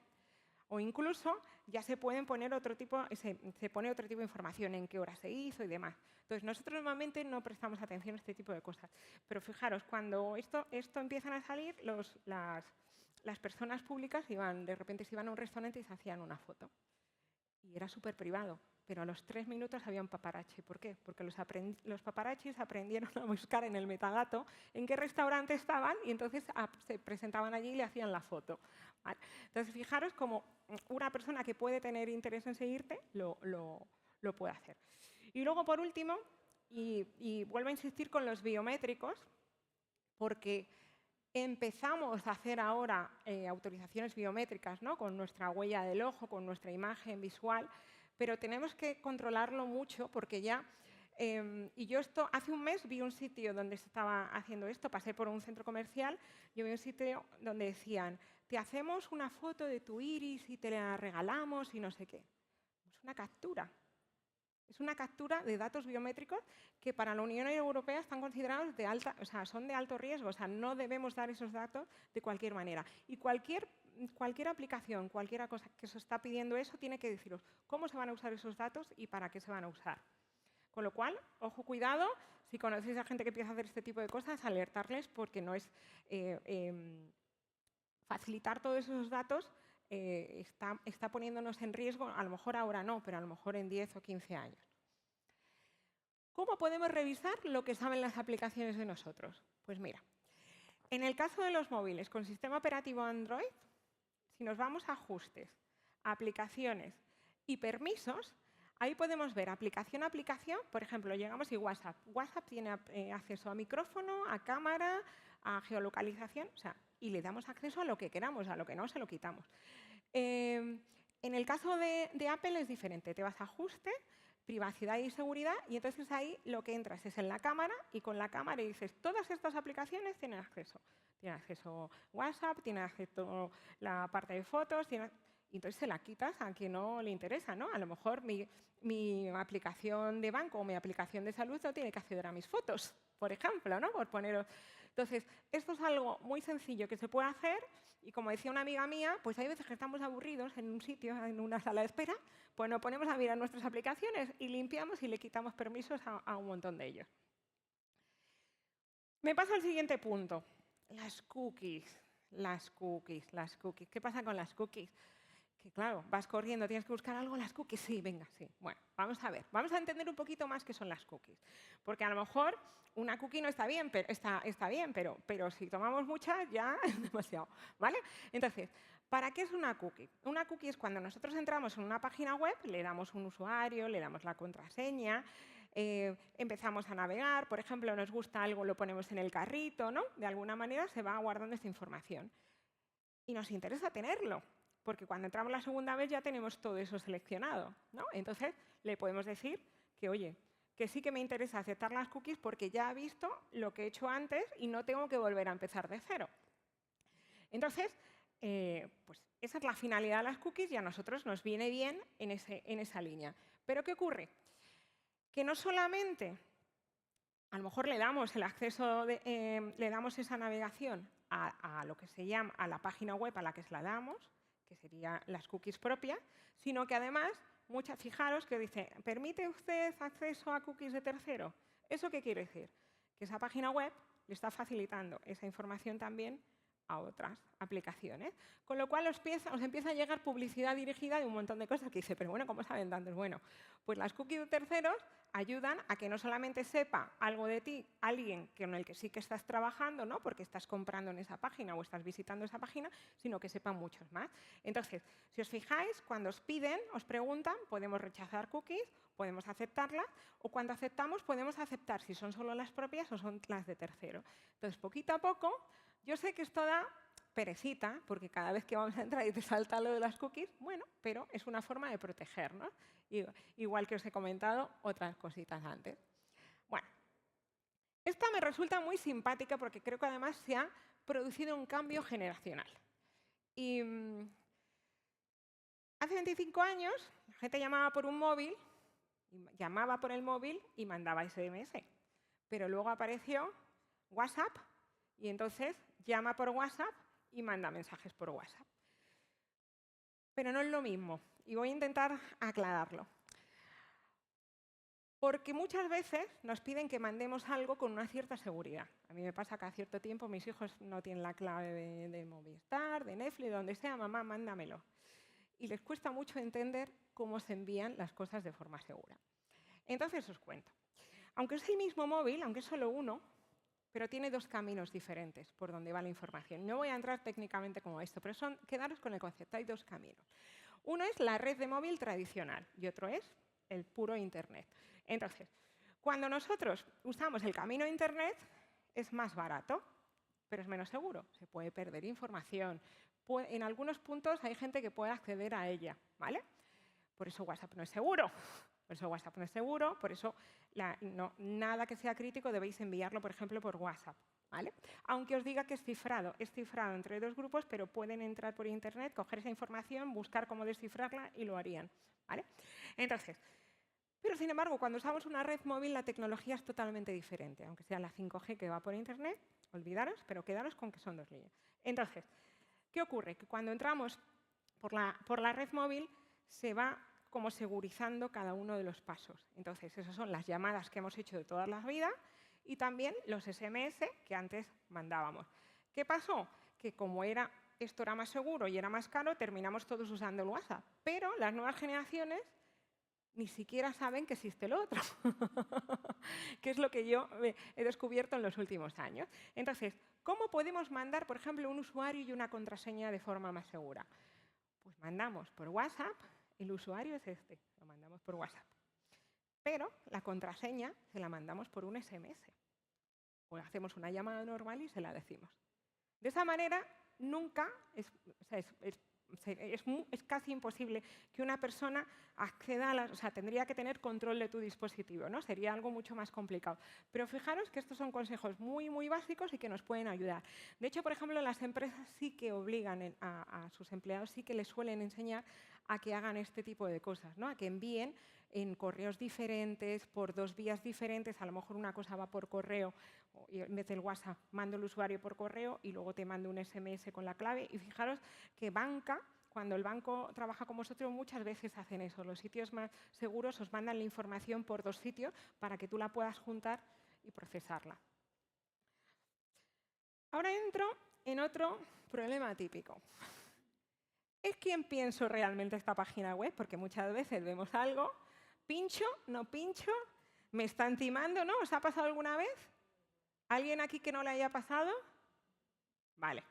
o incluso ya se pueden poner se pone otro tipo de información, en qué hora se hizo y demás. Entonces, nosotros normalmente no prestamos atención a este tipo de cosas. Pero fijaros, cuando esto empiezan a salir, las personas públicas de repente se iban a un restaurante y se hacían una foto. Y era súper privado. Pero a los 3 minutos había un paparazzi. ¿Por qué? Porque los paparazzis aprendieron a buscar en el metadato en qué restaurante estaban y entonces se presentaban allí y le hacían la foto. ¿Vale? Entonces, fijaros cómo una persona que puede tener interés en seguirte lo puede hacer. Y luego, por último, y vuelvo a insistir con los biométricos, porque empezamos a hacer ahora autorizaciones biométricas, ¿no? Con nuestra huella del ojo, con nuestra imagen visual, pero tenemos que controlarlo mucho porque ya... y yo hace un mes vi un sitio donde se estaba haciendo esto, pasé por un centro comercial, yo vi un sitio donde decían, te hacemos una foto de tu iris y te la regalamos y no sé qué. Es una captura. Es una captura de datos biométricos que para la Unión Europea están considerados son de alto riesgo, o sea, no debemos dar esos datos de cualquier manera. Y cualquier aplicación, cualquier cosa que se está pidiendo eso, tiene que deciros cómo se van a usar esos datos y para qué se van a usar. Con lo cual, ojo, cuidado, si conocéis a gente que empieza a hacer este tipo de cosas, alertarles porque no es facilitar todos esos datos está poniéndonos en riesgo, a lo mejor ahora no, pero a lo mejor en 10 o 15 años. ¿Cómo podemos revisar lo que saben las aplicaciones de nosotros? Pues mira, en el caso de los móviles con sistema operativo Android, si nos vamos a ajustes, aplicaciones y permisos, ahí podemos ver aplicación a aplicación. Por ejemplo, llegamos y WhatsApp. WhatsApp tiene acceso a micrófono, a cámara, a geolocalización, o sea, y le damos acceso a lo que queramos, a lo que no se lo quitamos. En el caso de Apple es diferente. Te vas a ajuste, privacidad y seguridad, y entonces ahí lo que entras es en la cámara, y con la cámara dices, todas estas aplicaciones tienen acceso. Tiene acceso WhatsApp, tiene acceso la parte de fotos, y entonces se la quitas a quien no le interesa, ¿no? A lo mejor mi aplicación de banco o mi aplicación de salud no tiene que acceder a mis fotos, por ejemplo, ¿no? Por poneros. Entonces, esto es algo muy sencillo que se puede hacer, y como decía una amiga mía, pues hay veces que estamos aburridos en un sitio, en una sala de espera, pues nos ponemos a mirar nuestras aplicaciones y limpiamos y le quitamos permisos a un montón de ellos. Me paso al siguiente punto. Las cookies. Las cookies, las cookies. ¿Qué pasa con las cookies? Que claro, vas corriendo, tienes que buscar algo, las cookies. Sí, venga, sí. Bueno, vamos a ver. Vamos a entender un poquito más qué son las cookies. Porque a lo mejor una cookie no está bien, pero si tomamos muchas ya es demasiado, ¿vale? Entonces, ¿para qué es una cookie? Una cookie es cuando nosotros entramos en una página web, le damos un usuario, le damos la contraseña, empezamos a navegar, por ejemplo, nos gusta algo, lo ponemos en el carrito, ¿no? De alguna manera se va guardando esta información. Y nos interesa tenerlo, porque cuando entramos la segunda vez ya tenemos todo eso seleccionado, ¿no? Entonces, le podemos decir que, oye, que sí que me interesa aceptar las cookies porque ya he visto lo que he hecho antes y no tengo que volver a empezar de cero. Entonces, pues esa es la finalidad de las cookies y a nosotros nos viene bien en esa línea. Pero ¿qué ocurre? Que no solamente a lo mejor le damos el acceso, le damos esa navegación a lo que se llama, a la página web a la que se la damos, que serían las cookies propias, sino que además, fijaros que dice, ¿permite usted acceso a cookies de tercero? ¿Eso qué quiere decir? Que esa página web le está facilitando esa información también a otras aplicaciones. Con lo cual os empieza a llegar publicidad dirigida de un montón de cosas que dice, pero bueno, ¿cómo saben tantos? Bueno, pues las cookies de terceros ayudan a que no solamente sepa algo de ti alguien con el que sí que estás trabajando, ¿no? Porque estás comprando en esa página o estás visitando esa página, sino que sepan muchos más. Entonces, si os fijáis, cuando os piden, os preguntan, podemos rechazar cookies, podemos aceptarlas, o cuando aceptamos, podemos aceptar si son solo las propias o son las de tercero. Entonces, poquito a poco, yo sé que esto da perecita, porque cada vez que vamos a entrar y te salta lo de las cookies, bueno, pero es una forma de protegernos. Igual que os he comentado otras cositas antes. Bueno, esta me resulta muy simpática porque creo que además se ha producido un cambio generacional. Y hace 25 años la gente llamaba por un móvil, llamaba por el móvil y mandaba SMS. Pero luego apareció WhatsApp y entonces llama por WhatsApp y manda mensajes por WhatsApp. Pero no es lo mismo y voy a intentar aclararlo. Porque muchas veces nos piden que mandemos algo con una cierta seguridad. A mí me pasa que a cierto tiempo mis hijos no tienen la clave de Movistar, de Netflix, de donde sea, mamá, mándamelo. Y les cuesta mucho entender cómo se envían las cosas de forma segura. Entonces os cuento. Aunque es el mismo móvil, aunque es solo uno, pero tiene dos caminos diferentes por donde va la información. No voy a entrar técnicamente como esto, pero quedaros con el concepto. Hay dos caminos. Uno es la red de móvil tradicional y otro es el puro Internet. Entonces, cuando nosotros usamos el camino de Internet, es más barato, pero es menos seguro. Se puede perder información. En algunos puntos hay gente que puede acceder a ella, ¿vale? Por eso WhatsApp no es seguro. Por eso WhatsApp no es seguro, por eso nada que sea crítico debéis enviarlo, por ejemplo, por WhatsApp, ¿vale? Aunque os diga que es cifrado entre dos grupos, pero pueden entrar por Internet, coger esa información, buscar cómo descifrarla y lo harían, ¿vale? Entonces, pero sin embargo, cuando usamos una red móvil, la tecnología es totalmente diferente, aunque sea la 5G que va por Internet, olvidaros, pero quedaros con que son dos líneas. Entonces, ¿qué ocurre? Que cuando entramos por la red móvil, se va como segurizando cada uno de los pasos. Entonces, esas son las llamadas que hemos hecho de todas las vidas y también los SMS que antes mandábamos. ¿Qué pasó? Que como esto era más seguro y era más caro, terminamos todos usando el WhatsApp. Pero las nuevas generaciones ni siquiera saben que existe lo otro, que es lo que yo he descubierto en los últimos años. Entonces, ¿cómo podemos mandar, por ejemplo, un usuario y una contraseña de forma más segura? Pues mandamos por WhatsApp, el usuario es este, lo mandamos por WhatsApp. Pero la contraseña se la mandamos por un SMS. O hacemos una llamada normal y se la decimos. De esa manera, nunca, es casi imposible que una persona acceda a o sea, tendría que tener control de tu dispositivo, ¿no? Sería algo mucho más complicado. Pero fijaros que estos son consejos muy, muy básicos y que nos pueden ayudar. De hecho, por ejemplo, las empresas sí que obligan a sus empleados, sí que les suelen enseñar a que hagan este tipo de cosas, ¿no? A que envíen en correos diferentes, por 2 vías diferentes. A lo mejor una cosa va por correo y en vez del WhatsApp mando el usuario por correo y luego te mando un SMS con la clave. Y fijaros que banca, cuando el banco trabaja con vosotros, muchas veces hacen eso. Los sitios más seguros os mandan la información por 2 sitios para que tú la puedas juntar y procesarla. Ahora entro en otro problema típico. ¿Es quién pienso realmente esta página web? Porque muchas veces vemos algo, pincho, no pincho, me están timando, ¿no? ¿Os ha pasado alguna vez? ¿Alguien aquí que no le haya pasado? Vale,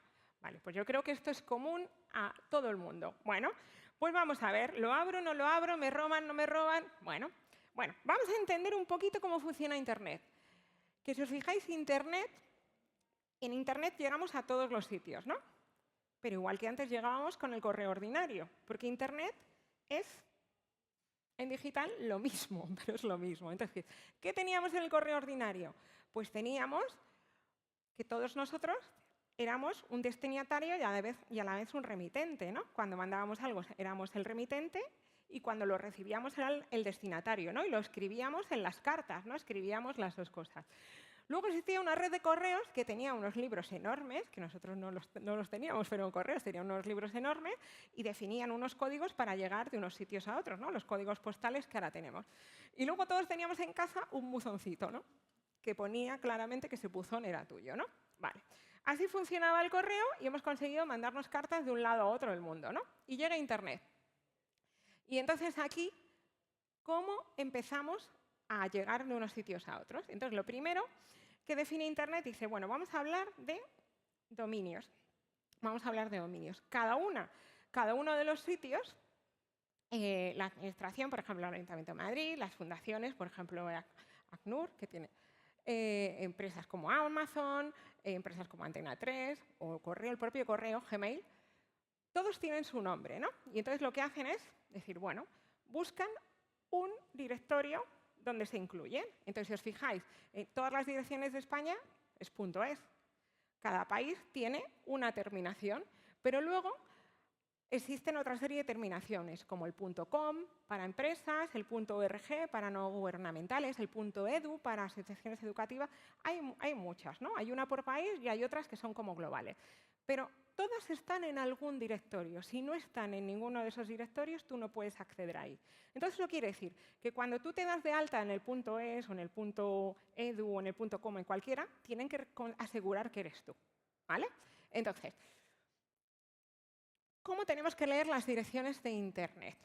pues yo creo que esto es común a todo el mundo. Bueno, pues vamos a ver, ¿lo abro, no lo abro? ¿Me roban, no me roban? Bueno, vamos a entender un poquito cómo funciona Internet. Que si os fijáis, en Internet llegamos a todos los sitios, ¿no? Pero igual que antes llegábamos con el correo ordinario, porque Internet es, en digital, lo mismo, pero es lo mismo. Entonces, ¿qué teníamos en el correo ordinario? Pues teníamos que todos nosotros éramos un destinatario y a la vez un remitente, ¿no? Cuando mandábamos algo éramos el remitente y cuando lo recibíamos era el destinatario, ¿no? Y lo escribíamos en las cartas, ¿no? Escribíamos las dos cosas. Luego existía una red de correos que tenía unos libros enormes, que nosotros no los teníamos, pero en correos tenían unos libros enormes y definían unos códigos para llegar de unos sitios a otros, ¿no? Los códigos postales que ahora tenemos. Y luego todos teníamos en casa un buzoncito, ¿no? Que ponía claramente que ese buzón era tuyo, ¿no? Vale. Así funcionaba el correo y hemos conseguido mandarnos cartas de un lado a otro del mundo, ¿no? Y llega Internet. Y entonces aquí, ¿cómo empezamos a llegar de unos sitios a otros? Entonces, lo primero que define Internet dice, bueno, vamos a hablar de dominios. Vamos a hablar de dominios. Cada uno de los sitios, la administración, por ejemplo, el Ayuntamiento de Madrid, las fundaciones, por ejemplo, ACNUR, que tiene empresas como Amazon, empresas como Antena 3 o correo, el propio correo, Gmail, todos tienen su nombre, ¿no? Y entonces lo que hacen es decir, bueno, buscan un directorio donde se incluyen. Entonces, si os fijáis, todas las direcciones de España es .es. Cada país tiene una terminación, pero luego existen otra serie de terminaciones, como el .com para empresas, el .org para no gubernamentales, el .edu para asociaciones educativas. Hay muchas, ¿no? Hay una por país y hay otras que son como globales. Pero todas están en algún directorio. Si no están en ninguno de esos directorios, tú no puedes acceder ahí. Entonces, eso quiere decir que cuando tú te das de alta en el .es o en el .edu o en el .com, en cualquiera, tienen que asegurar que eres tú, ¿vale? Entonces, ¿cómo tenemos que leer las direcciones de Internet?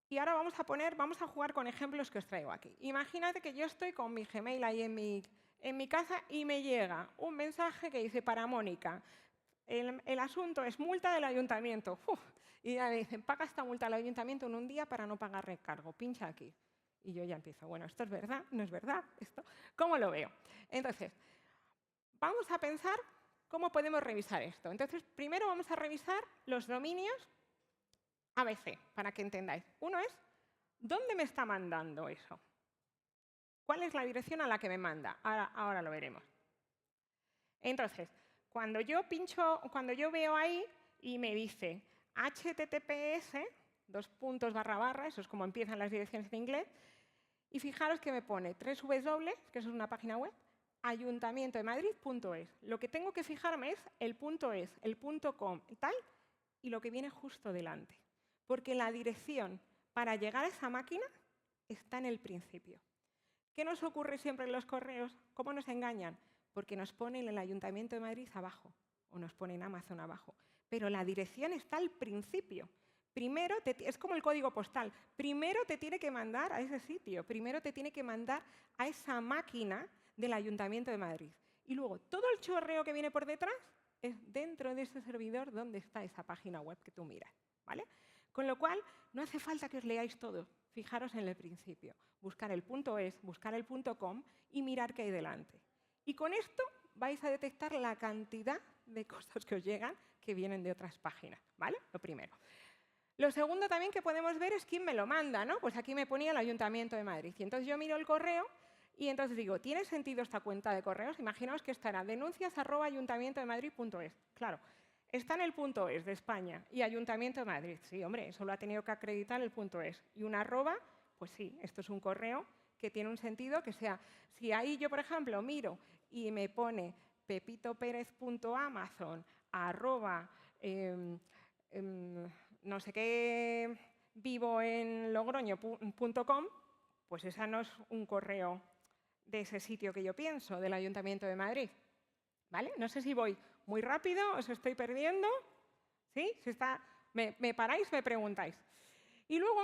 Y ahora vamos a jugar con ejemplos que os traigo aquí. Imagínate que yo estoy con mi Gmail ahí en mi casa y me llega un mensaje que dice para Mónica. El asunto es multa del ayuntamiento. Y ya me dicen, paga esta multa al ayuntamiento en un día para no pagar recargo. Pincha aquí. Y yo ya empiezo, bueno, ¿esto es verdad? ¿No es verdad? ¿Esto? ¿Cómo lo veo? Entonces, vamos a pensar cómo podemos revisar esto. Entonces, primero vamos a revisar los dominios ABC, para que entendáis. Uno es, ¿dónde me está mandando eso? ¿Cuál es la dirección a la que me manda? Ahora lo veremos. Entonces, cuando yo veo ahí y me dice https, eso es como empiezan las direcciones en inglés, y fijaros que me pone www, que eso es una página web, ayuntamientodemadrid.es. Lo que tengo que fijarme es el .es, el .com, tal, y lo que viene justo delante. Porque la dirección para llegar a esa máquina está en el principio. ¿Qué nos ocurre siempre en los correos? ¿Cómo nos engañan? Porque nos ponen el Ayuntamiento de Madrid abajo o nos ponen Amazon abajo. Pero la dirección está al principio. primero es como el código postal. Primero te tiene que mandar a ese sitio, primero te tiene que mandar a esa máquina del Ayuntamiento de Madrid. Y luego todo el chorreo que viene por detrás es dentro de ese servidor donde está esa página web que tú miras, ¿vale? Con lo cual, no hace falta que os leáis todo. Fijaros en el principio. Buscar el .es, buscar el .com y mirar qué hay delante. Y con esto vais a detectar la cantidad de cosas que os llegan que vienen de otras páginas, ¿vale? Lo primero. Lo segundo también que podemos ver es quién me lo manda, ¿no? Pues aquí me ponía el Ayuntamiento de Madrid. Y entonces yo miro el correo y entonces digo, ¿tiene sentido esta cuenta de correos? Imaginaos que estará denuncias@ayuntamientodemadrid.es. Claro, está en el .es de España y Ayuntamiento de Madrid. Sí, hombre, eso lo ha tenido que acreditar el .es. Y un arroba, pues sí, esto es un correo que tiene un sentido que sea... Si ahí yo, por ejemplo, miro y me pone pepitoperez.amazon no sé qué vivo en logroño.com, pues esa no es un correo de ese sitio que yo pienso, del Ayuntamiento de Madrid. ¿Vale? No sé si voy muy rápido, os estoy perdiendo. ¿Sí? Si me paráis, me preguntáis. Y luego,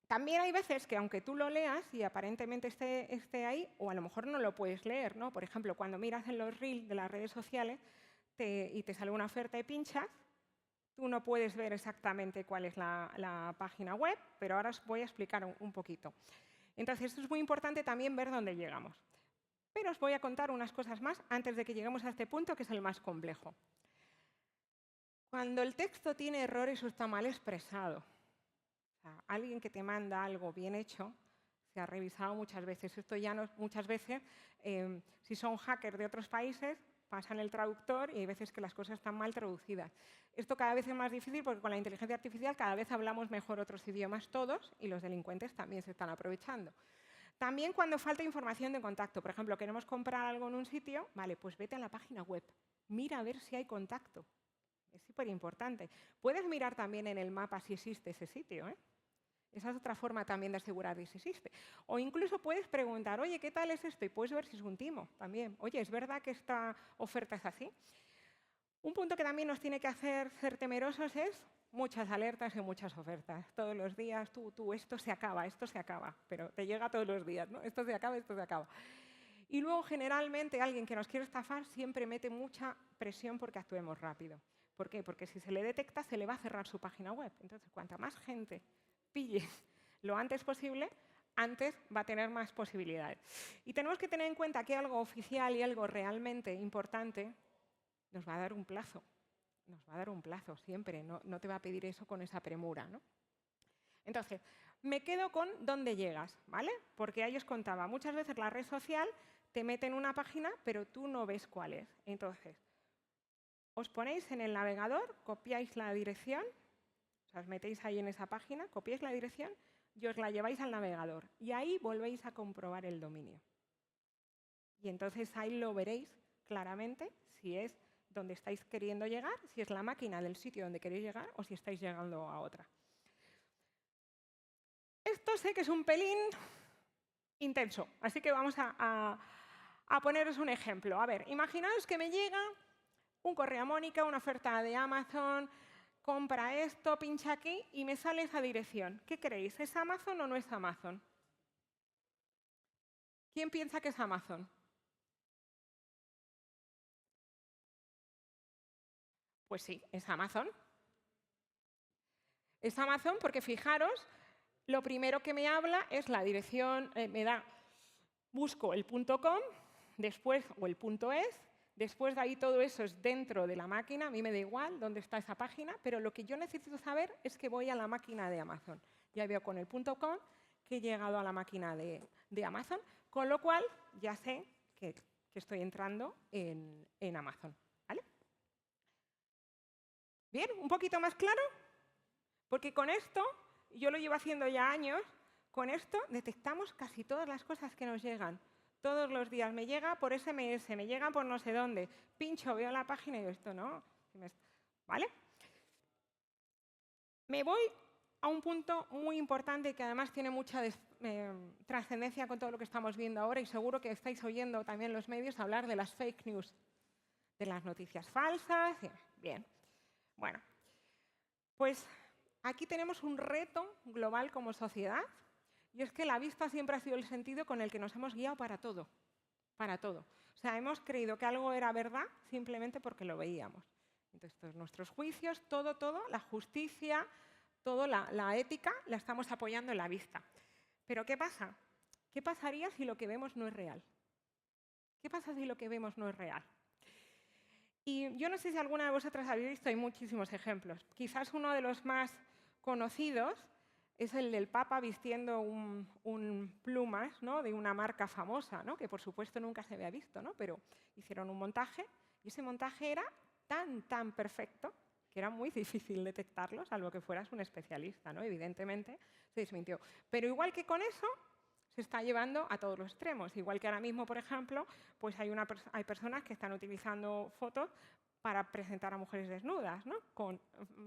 también hay veces que aunque tú lo leas y aparentemente esté ahí, o a lo mejor no lo puedes leer, ¿no? Por ejemplo, cuando miras en los reels de las redes sociales y te sale una oferta y pinchas, tú no puedes ver exactamente cuál es la página web, pero ahora os voy a explicar un poquito. Entonces, esto es muy importante también ver dónde llegamos. Pero os voy a contar unas cosas más antes de que lleguemos a este punto, que es el más complejo. Cuando el texto tiene errores o está mal expresado, o sea, alguien que te manda algo bien hecho, se ha revisado muchas veces. Esto ya no muchas veces, si son hackers de otros países, pasan el traductor y hay veces que las cosas están mal traducidas. Esto cada vez es más difícil porque con la inteligencia artificial cada vez hablamos mejor otros idiomas todos y los delincuentes también se están aprovechando. También cuando falta información de contacto. Por ejemplo, queremos comprar algo en un sitio, vale, pues vete a la página web. Mira a ver si hay contacto. Es súper importante. Puedes mirar también en el mapa si existe ese sitio, ¿eh? Esa es otra forma también de asegurar si existe. O incluso puedes preguntar, oye, ¿qué tal es esto? Y puedes ver si es un timo también. Oye, ¿es verdad que esta oferta es así? Un punto que también nos tiene que hacer ser temerosos es muchas alertas y muchas ofertas. Todos los días, esto se acaba, pero te llega todos los días, ¿no? Esto se acaba, esto se acaba. Y luego, generalmente, alguien que nos quiere estafar siempre mete mucha presión porque actuemos rápido. ¿Por qué? Porque si se le detecta, se le va a cerrar su página web. Entonces, cuanta más gente pille lo antes posible, antes va a tener más posibilidades. Y tenemos que tener en cuenta que algo oficial y algo realmente importante nos va a dar un plazo. Nos va a dar un plazo siempre, no te va a pedir eso con esa premura, ¿no? Entonces, me quedo con dónde llegas, ¿vale? Porque ahí os contaba, muchas veces la red social te mete en una página, pero tú no ves cuál es. Entonces, os ponéis en el navegador, copiáis la dirección, o sea, os metéis ahí en esa página, copiáis la dirección y os la lleváis al navegador. Y ahí volvéis a comprobar el dominio. Y entonces ahí lo veréis claramente si es donde estáis queriendo llegar, si es la máquina del sitio donde queréis llegar o si estáis llegando a otra. Esto sé que es un pelín intenso, así que vamos a poneros un ejemplo. A ver, imaginaos que me llega un correo a Mónica, una oferta de Amazon, compra esto, pincha aquí y me sale esa dirección. ¿Qué creéis? ¿Es Amazon o no es Amazon? ¿Quién piensa que es Amazon? Pues sí, es Amazon. Es Amazon porque fijaros, lo primero que me habla es la dirección, busco el .com, después, o el .es, después de ahí todo eso es dentro de la máquina, a mí me da igual dónde está esa página, pero lo que yo necesito saber es que voy a la máquina de Amazon. Ya veo con el .com que he llegado a la máquina de Amazon, con lo cual ya sé que estoy entrando en Amazon. ¿Vale? ¿Bien? ¿Un poquito más claro? Porque con esto, yo lo llevo haciendo ya años, con esto detectamos casi todas las cosas que nos llegan. Todos los días me llega por SMS, me llega por no sé dónde. Pincho, veo la página y digo, esto no. ¿Vale? Me voy a un punto muy importante que además tiene mucha trascendencia con todo lo que estamos viendo ahora y seguro que estáis oyendo también los medios hablar de las fake news, de las noticias falsas. Bien. Bueno, pues aquí tenemos un reto global como sociedad, y es que la vista siempre ha sido el sentido con el que nos hemos guiado para todo, para todo. O sea, hemos creído que algo era verdad simplemente porque lo veíamos. Entonces, todos nuestros juicios, todo, la justicia, toda la ética, la estamos apoyando en la vista. Pero ¿qué pasa? ¿Qué pasaría si lo que vemos no es real? ¿Qué pasa si lo que vemos no es real? Y yo no sé si alguna de vosotras habéis visto, hay muchísimos ejemplos. Quizás uno de los más conocidos es el del Papa vistiendo un plumas, ¿no?, de una marca famosa, ¿no?, que por supuesto nunca se había visto, ¿no?, pero hicieron un montaje y ese montaje era tan perfecto que era muy difícil detectarlo, salvo que fueras un especialista, ¿no? Evidentemente se desmintió. Pero igual que con eso, se está llevando a todos los extremos. Igual que ahora mismo, por ejemplo, pues hay personas que están utilizando fotos para presentar a mujeres desnudas, ¿no?,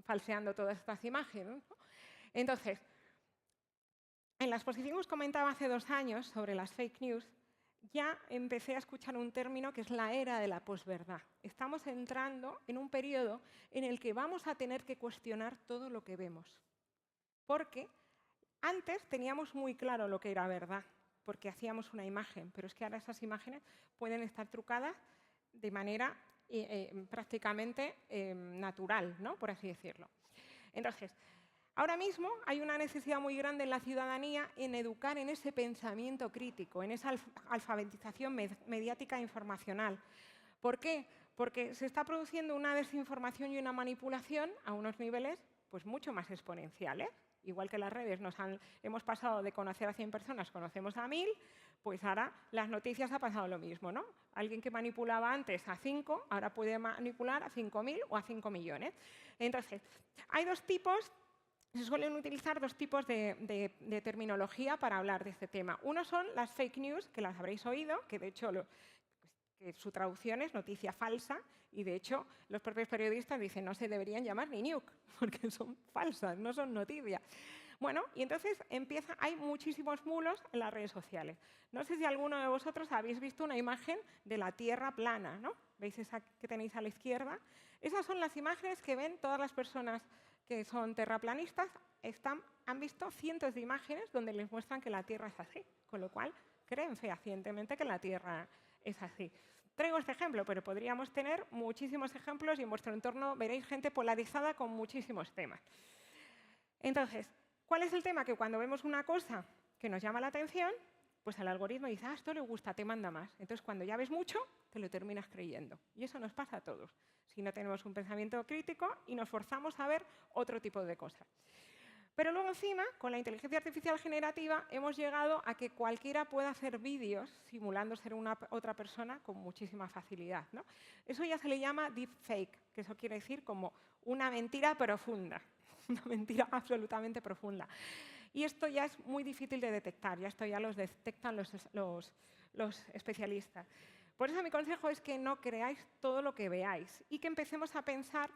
falseando todas estas imágenes, ¿no? Entonces, en la exposición que os comentaba hace 2 años sobre las fake news, ya empecé a escuchar un término que es la era de la posverdad. Estamos entrando en un periodo en el que vamos a tener que cuestionar todo lo que vemos. Porque antes teníamos muy claro lo que era verdad, porque hacíamos una imagen, pero es que ahora esas imágenes pueden estar trucadas de manera prácticamente natural, ¿no?, por así decirlo. Entonces, ahora mismo hay una necesidad muy grande en la ciudadanía en educar en ese pensamiento crítico, en esa alfabetización mediática e informacional. ¿Por qué? Porque se está produciendo una desinformación y una manipulación a unos niveles pues, mucho más exponenciales. Igual que las redes hemos pasado de conocer a 100 personas, conocemos a 1000, pues ahora las noticias ha pasado lo mismo, ¿no? Alguien que manipulaba antes a 5, ahora puede manipular a 5000 o a 5 millones. Entonces, hay se suelen utilizar 2 tipos de terminología para hablar de este tema. Uno son las fake news, que las habréis oído, que de hecho que su traducción es noticia falsa, y de hecho los propios periodistas dicen no se deberían llamar ni nuke, porque son falsas, no son noticias. Bueno, y entonces hay muchísimos bulos en las redes sociales. No sé si alguno de vosotros habéis visto una imagen de la Tierra plana, ¿no? ¿Veis esa que tenéis a la izquierda? Esas son las imágenes que ven todas las personas que son terraplanistas. Han visto cientos de imágenes donde les muestran que la Tierra es así, con lo cual creen fehacientemente que la Tierra es así. Traigo este ejemplo, pero podríamos tener muchísimos ejemplos y en vuestro entorno veréis gente polarizada con muchísimos temas. Entonces, ¿cuál es el tema? Que cuando vemos una cosa que nos llama la atención, pues el algoritmo dice, esto le gusta, te manda más. Entonces, cuando ya ves mucho, te lo terminas creyendo. Y eso nos pasa a todos, si no tenemos un pensamiento crítico y nos forzamos a ver otro tipo de cosas. Pero luego encima, con la inteligencia artificial generativa, hemos llegado a que cualquiera pueda hacer vídeos simulando ser otra persona con muchísima facilidad, ¿no? Eso ya se le llama deepfake, que eso quiere decir como una mentira profunda, una mentira absolutamente profunda. Y esto ya es muy difícil de detectar, ya esto ya los detectan los especialistas. Por eso mi consejo es que no creáis todo lo que veáis y que empecemos a pensar,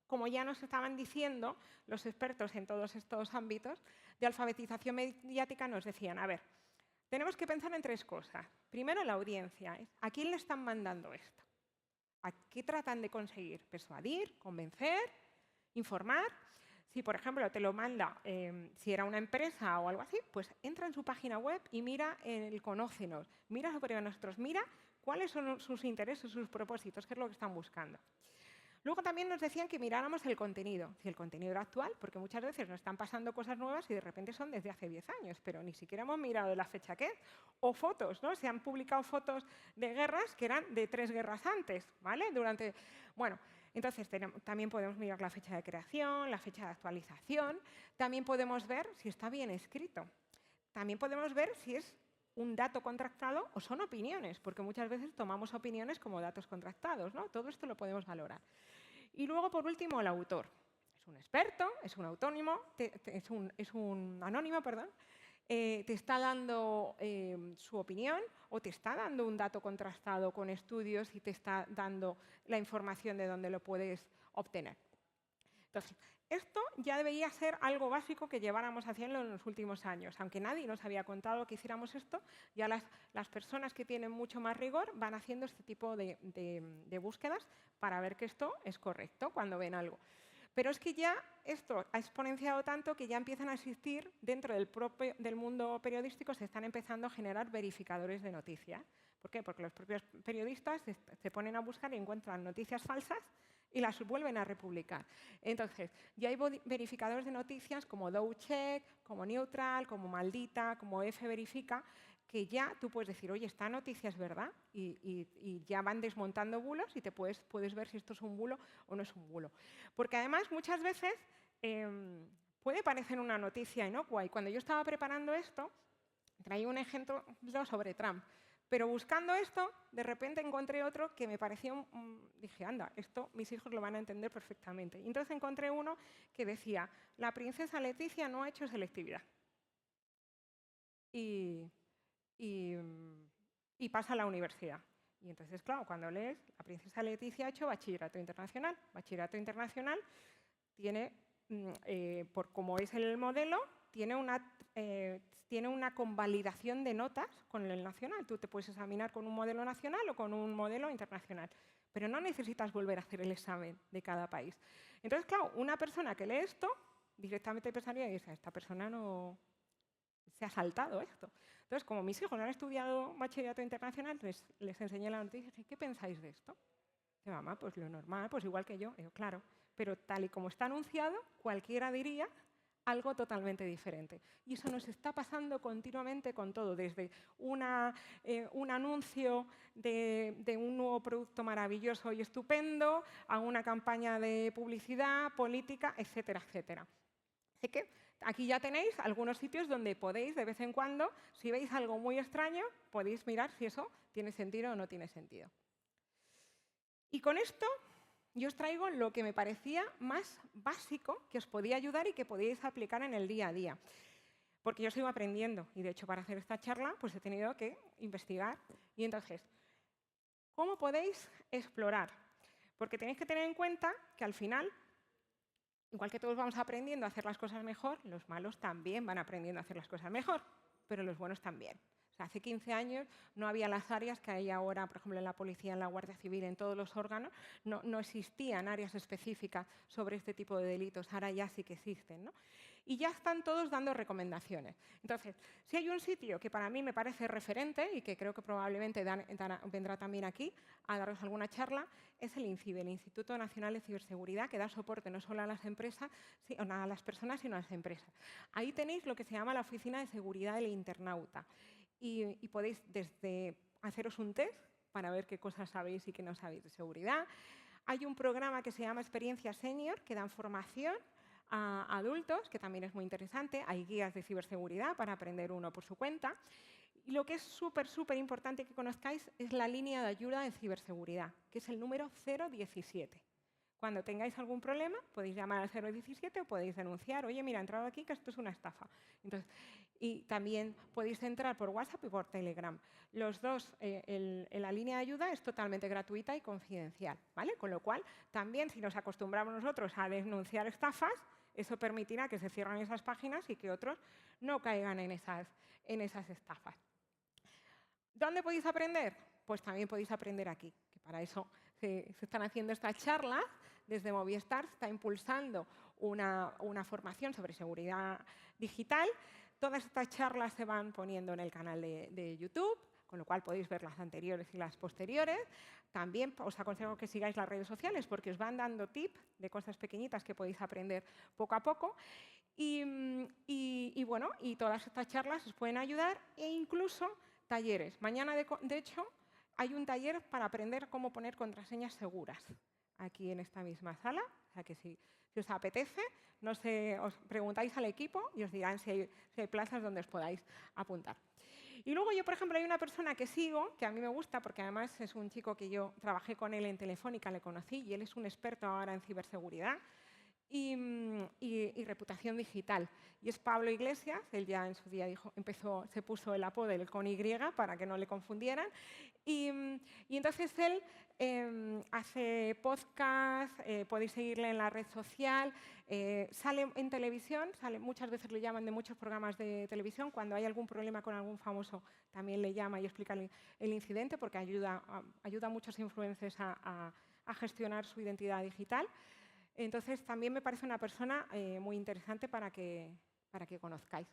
como ya nos estaban diciendo los expertos en todos estos ámbitos de alfabetización mediática, nos decían, a ver, tenemos que pensar en 3 cosas. Primero, la audiencia. ¿A quién le están mandando esto? ¿A qué tratan de conseguir? ¿Persuadir? ¿Convencer? ¿Informar? Si, por ejemplo, te lo manda, si era una empresa o algo así, pues entra en su página web y mira el Conócenos, mira sobre nosotros, mira cuáles son sus intereses, sus propósitos, qué es lo que están buscando. Luego también nos decían que miráramos el contenido, si el contenido era actual, porque muchas veces nos están pasando cosas nuevas y de repente son desde hace 10 años, pero ni siquiera hemos mirado la fecha que es. O fotos, ¿no? Se han publicado fotos de guerras que eran de 3 guerras antes, ¿vale? Bueno, entonces también podemos mirar la fecha de creación, la fecha de actualización, también podemos ver si está bien escrito, también podemos ver si es un dato contractado o son opiniones, porque muchas veces tomamos opiniones como datos contractados, ¿no? Todo esto lo podemos valorar. Y luego, por último, el autor. Es un experto, es un autónimo, es un anónimo, perdón, te está dando su opinión o te está dando un dato contrastado con estudios y te está dando la información de dónde lo puedes obtener. Entonces, esto ya debería ser algo básico que lleváramos haciendo en los últimos años. Aunque nadie nos había contado que hiciéramos esto, ya las personas que tienen mucho más rigor van haciendo este tipo de búsquedas para ver que esto es correcto cuando ven algo. Pero es que ya esto ha exponenciado tanto que ya empiezan a existir, dentro del mundo periodístico, se están empezando a generar verificadores de noticias. ¿Por qué? Porque los propios periodistas se ponen a buscar y encuentran noticias falsas y las vuelven a republicar. Entonces, ya hay verificadores de noticias como DouCheck, como Neutral, como Maldita, como F-Verifica, que ya tú puedes decir, oye, esta noticia es verdad, y ya van desmontando bulos y te puedes ver si esto es un bulo o no es un bulo. Porque además, muchas veces puede parecer una noticia inocua, y cuando yo estaba preparando esto, traía un ejemplo sobre Trump. Pero buscando esto, de repente encontré otro que me pareció, dije, anda, esto mis hijos lo van a entender perfectamente. Y entonces encontré uno que decía, la princesa Leticia no ha hecho selectividad. Y pasa a la universidad. Y entonces, claro, cuando lees, la princesa Leticia ha hecho bachillerato internacional. Bachillerato internacional tiene, por cómo es el modelo, tiene una convalidación de notas con el nacional. Tú te puedes examinar con un modelo nacional o con un modelo internacional, pero no necesitas volver a hacer el examen de cada país. Entonces, claro, una persona que lee esto, directamente pensaría, y dice, esta persona no se ha saltado esto. Entonces, como mis hijos han estudiado bachillerato internacional, les enseñé la noticia y dije, ¿qué pensáis de esto? Y mamá, pues lo normal, pues igual que yo. Y yo, claro, pero tal y como está anunciado, cualquiera diría algo totalmente diferente. Y eso nos está pasando continuamente con todo, desde un anuncio de un nuevo producto maravilloso y estupendo, a una campaña de publicidad, política, etcétera, etcétera. Así que aquí ya tenéis algunos sitios donde podéis, de vez en cuando, si veis algo muy extraño, podéis mirar si eso tiene sentido o no tiene sentido. Y con esto yo os traigo lo que me parecía más básico que os podía ayudar y que podíais aplicar en el día a día. Porque yo sigo aprendiendo y, de hecho, para hacer esta charla pues he tenido que investigar. Y entonces, ¿cómo podéis explorar? Porque tenéis que tener en cuenta que al final, igual que todos vamos aprendiendo a hacer las cosas mejor, los malos también van aprendiendo a hacer las cosas mejor, pero los buenos también. O sea, hace 15 años no había las áreas que hay ahora, por ejemplo, en la policía, en la Guardia Civil, en todos los órganos, no existían áreas específicas sobre este tipo de delitos. Ahora ya sí que existen, ¿no? Y ya están todos dando recomendaciones. Entonces, si hay un sitio que para mí me parece referente y que creo que probablemente vendrá también aquí a daros alguna charla, es el INCIBE, el Instituto Nacional de Ciberseguridad, que da soporte no solo a las empresas, a las personas, sino a las empresas. Ahí tenéis lo que se llama la Oficina de Seguridad del Internauta. Y podéis desde haceros un test para ver qué cosas sabéis y qué no sabéis de seguridad. Hay un programa que se llama Experiencia Senior, que dan formación a adultos, que también es muy interesante. Hay guías de ciberseguridad para aprender uno por su cuenta. Y lo que es súper, súper importante que conozcáis es la línea de ayuda de ciberseguridad, que es el número 017. Cuando tengáis algún problema, podéis llamar al 017 o podéis denunciar, oye, mira, he entrado aquí que esto es una estafa. Entonces, y también podéis entrar por WhatsApp y por Telegram. Los dos, la línea de ayuda es totalmente gratuita y confidencial, ¿vale? Con lo cual, también si nos acostumbramos nosotros a denunciar estafas, eso permitirá que se cierren esas páginas y que otros no caigan en esas estafas. ¿Dónde podéis aprender? Pues también podéis aprender aquí, que para eso se están haciendo estas charlas. Desde Movistar se está impulsando una formación sobre seguridad digital. Todas estas charlas se van poniendo en el canal de YouTube, con lo cual podéis ver las anteriores y las posteriores. También os aconsejo que sigáis las redes sociales porque os van dando tips de cosas pequeñitas que podéis aprender poco a poco. Y bueno, y todas estas charlas os pueden ayudar, e incluso talleres. Mañana, de hecho, hay un taller para aprender cómo poner contraseñas seguras aquí en esta misma sala. O sea que si os apetece, no sé, os preguntáis al equipo y os dirán si hay plazas donde os podáis apuntar. Y luego yo, por ejemplo, hay una persona que sigo, que a mí me gusta, porque además es un chico que yo trabajé con él en Telefónica, le conocí, y él es un experto ahora en ciberseguridad y reputación digital. Y es Pablo Iglesias. Él ya en su día se puso el apodo con Y para que no le confundieran. Y entonces él hace podcast, podéis seguirle en la red social, sale en televisión, muchas veces le llaman de muchos programas de televisión. Cuando hay algún problema con algún famoso, también le llama y explica el incidente, porque ayuda a muchos influencers a gestionar su identidad digital. Entonces, también me parece una persona muy interesante para que conozcáis.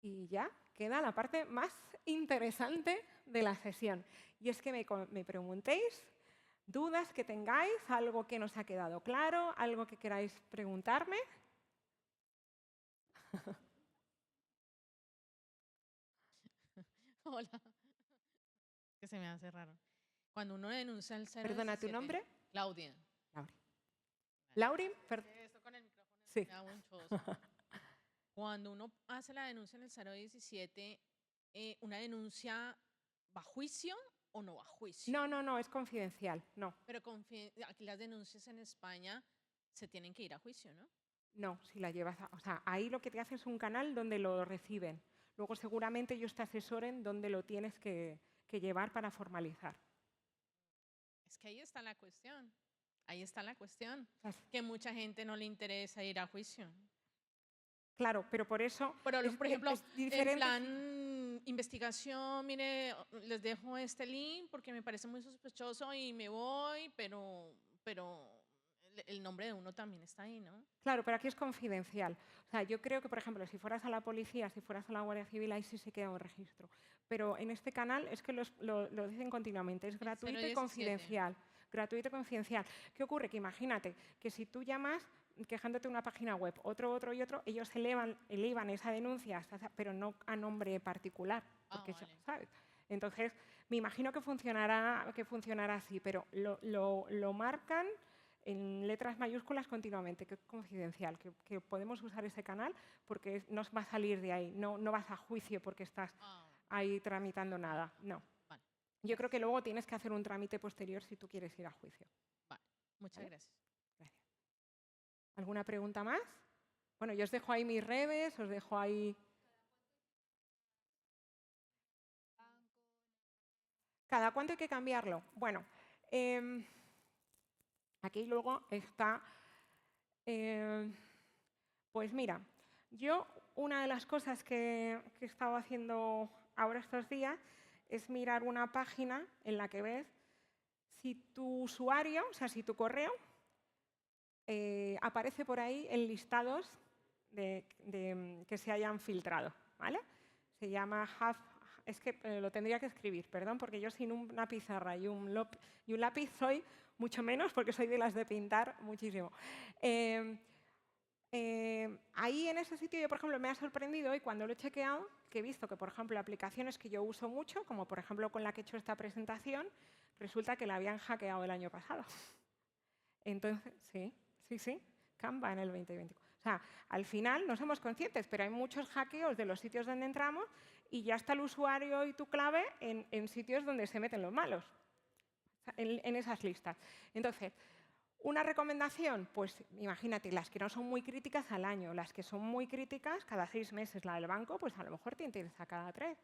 Y ya queda la parte más interesante de la sesión. Y es que me preguntéis dudas que tengáis, algo que nos ha quedado claro, algo que queráis preguntarme. Hola. Que se me hace raro. Cuando uno denuncia el Perdona, ¿tu 017, nombre? Claudia. Lauri. Lauri, Esto con el micrófono es sí. muy abuchoso. Cuando uno hace la denuncia en el 017, ¿una denuncia va a juicio o no va a juicio? No, es confidencial, no. Pero aquí las denuncias en España se tienen que ir a juicio, ¿no? No, si la llevas o sea, ahí lo que te hace es un canal donde lo reciben. Luego seguramente ellos te asesoren dónde lo tienes que llevar para formalizar. Es que ahí está la cuestión. Ahí está la cuestión. O sea, Que mucha gente no le interesa ir a juicio. claro, pero por eso Pero, por ejemplo, es en diferente. plan investigación, mire, les dejo este link porque me parece muy sospechoso y me voy, pero el nombre de uno también está ahí, ¿no? Claro, pero aquí es confidencial. O sea, yo creo que, por ejemplo, si fueras a la policía, si fueras a la Guardia Civil, ahí sí se queda un registro. Pero en este canal es que lo dicen continuamente, es El gratuito y 017. confidencial. Gratuito y confidencial. ¿Qué ocurre? Que imagínate que si tú llamas quejándote de una página web, otro y otro, ellos elevan esa denuncia, pero no a nombre particular. Ah, Porque, vale. ¿sabes? Entonces, me imagino que funcionará así, pero lo marcan en letras mayúsculas continuamente, que es confidencial, que podemos usar ese canal porque no va a salir de ahí, no vas a juicio porque estás Ah, ahí tramitando nada, no. vale. Yo creo Gracias. que luego tienes que hacer un trámite posterior si tú quieres ir a juicio. Vale. Muchas ¿Vale? gracias. Gracias. ¿Alguna pregunta más? Bueno, yo os dejo ahí mis redes, os dejo ahí... ¿Cada cuánto hay que cambiarlo? Bueno, aquí luego está... pues mira, yo una de las cosas que he estado haciendo ahora estos días es mirar una página en la que ves si tu usuario, o sea, si tu correo aparece por ahí en listados que se hayan filtrado, ¿vale? Se llama es que lo tendría que escribir, perdón, porque yo sin una pizarra y un lápiz soy mucho menos, porque soy de las de pintar muchísimo. Ahí en ese sitio yo, por ejemplo, me ha sorprendido y cuando lo he chequeado, que he visto que, por ejemplo, aplicaciones que yo uso mucho, como por ejemplo con la que he hecho esta presentación, resulta que la habían hackeado el año pasado. Entonces, sí, Canva en el 2020. O sea, al final no somos conscientes, pero hay muchos hackeos de los sitios donde entramos y ya está el usuario y tu clave en sitios donde se meten los malos, en esas listas. Entonces, una recomendación, pues imagínate, las que no son muy críticas al año, las que son muy críticas cada 6 meses, la del banco, pues a lo mejor te interesa cada 3.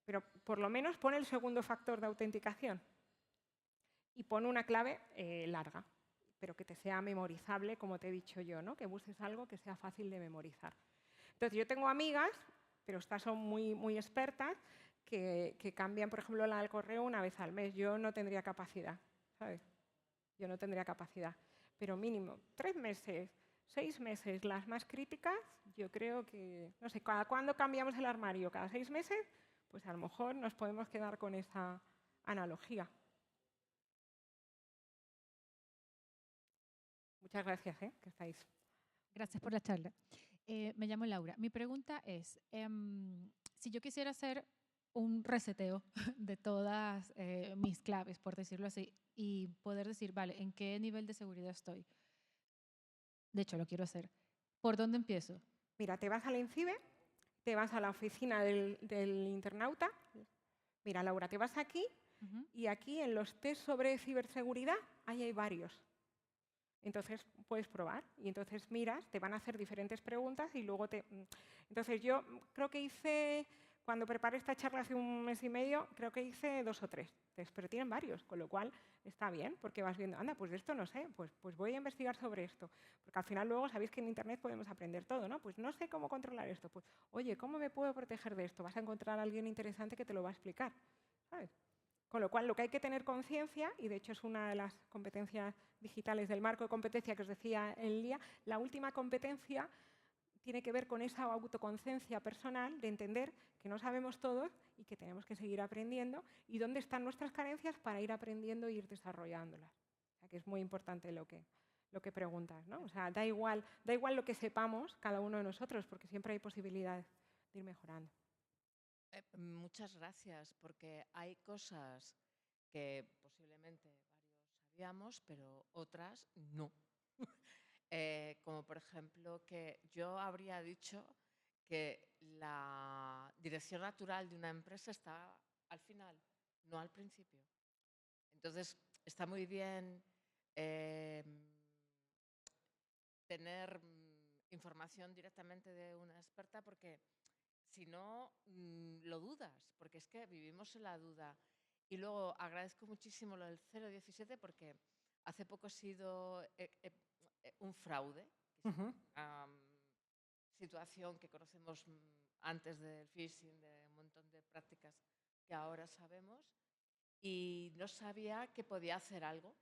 Pero por lo menos pon el segundo factor de autenticación y pon una clave larga, pero que te sea memorizable, como te he dicho yo, ¿no? Que busques algo que sea fácil de memorizar. Entonces, yo tengo amigas, pero estas son muy expertas, que cambian, por ejemplo, la del correo una vez al mes. Yo no tendría capacidad, ¿sabes? Yo no tendría capacidad. Pero mínimo 3 meses, 6 meses, las más críticas, yo creo que, no sé, ¿cada cuándo cambiamos el armario? ¿Cada 6 meses? Pues a lo mejor nos podemos quedar con esa analogía. Muchas gracias, que estáis. Gracias por la charla. Me llamo Laura. Mi pregunta es, si yo quisiera hacer un reseteo de todas mis claves, por decirlo así, y poder decir, vale, ¿en qué nivel de seguridad estoy? De hecho, lo quiero hacer. ¿Por dónde empiezo? Mira, te vas al INCIBE, te vas a la oficina del internauta. Mira, Laura, te vas aquí y aquí en los test sobre ciberseguridad ahí hay varios. Entonces puedes probar y entonces miras, te van a hacer diferentes preguntas y luego te... Entonces yo creo que cuando preparé esta charla hace un mes y medio, creo que hice 2 o 3 test, pero tienen varios, con lo cual está bien, porque vas viendo, anda, pues de esto no sé, pues voy a investigar sobre esto. Porque al final luego sabéis que en Internet podemos aprender todo, ¿no? Pues no sé cómo controlar esto. Pues, oye, ¿cómo me puedo proteger de esto? Vas a encontrar a alguien interesante que te lo va a explicar, ¿sabes? Con lo cual, lo que hay que tener conciencia, y de hecho es una de las competencias digitales del marco de competencia que os decía el día, la última competencia tiene que ver con esa autoconciencia personal de entender que no sabemos todo y que tenemos que seguir aprendiendo y dónde están nuestras carencias para ir aprendiendo e ir desarrollándolas. O sea, que es muy importante lo que preguntas, ¿no? O sea, da igual lo que sepamos cada uno de nosotros, porque siempre hay posibilidades de ir mejorando. Muchas gracias, porque hay cosas que posiblemente varios sabíamos, pero otras no. Como por ejemplo que yo habría dicho que la dirección natural de una empresa está al final, no al principio. Entonces, está muy bien tener información directamente de una experta porque si no, lo dudas, porque es que vivimos en la duda. Y luego agradezco muchísimo lo del 017 porque hace poco he sido un fraude, que es una situación que conocemos antes del phishing, de un montón de prácticas que ahora sabemos, y no sabía que podía hacer algo.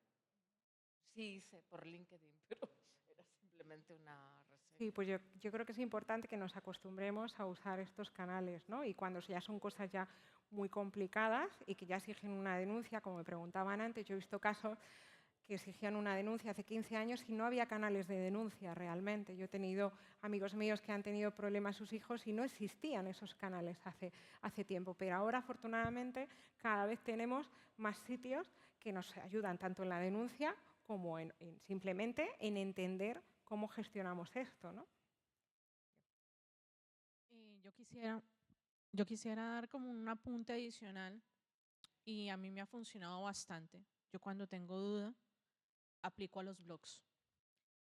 Sí hice por LinkedIn, pero era simplemente una reseña. Sí, pues yo creo que es importante que nos acostumbremos a usar estos canales, ¿no? Y cuando ya son cosas ya muy complicadas y que ya exigen una denuncia, como me preguntaban antes, yo he visto casos que exigían una denuncia hace 15 años y no había canales de denuncia realmente. Yo he tenido amigos míos que han tenido problemas sus hijos y no existían esos canales hace tiempo, pero ahora afortunadamente cada vez tenemos más sitios que nos ayudan tanto en la denuncia como simplemente en entender cómo gestionamos esto, ¿no? Yo quisiera dar como un apunte adicional y a mí me ha funcionado bastante. Yo cuando tengo duda, aplico a los blogs.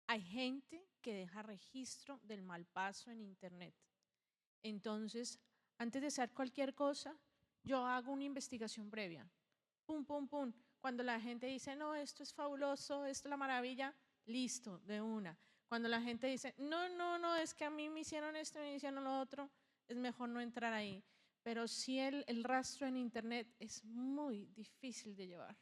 Hay gente que deja registro del mal paso en Internet. Entonces, antes de hacer cualquier cosa, yo hago una investigación previa. Pum, pum, pum. Cuando la gente dice, no, esto es fabuloso, esto es la maravilla, listo, de una. Cuando la gente dice, no, no, no, es que a mí me hicieron esto, me hicieron lo otro, es mejor no entrar ahí. Pero sí el rastro en Internet es muy difícil de llevar.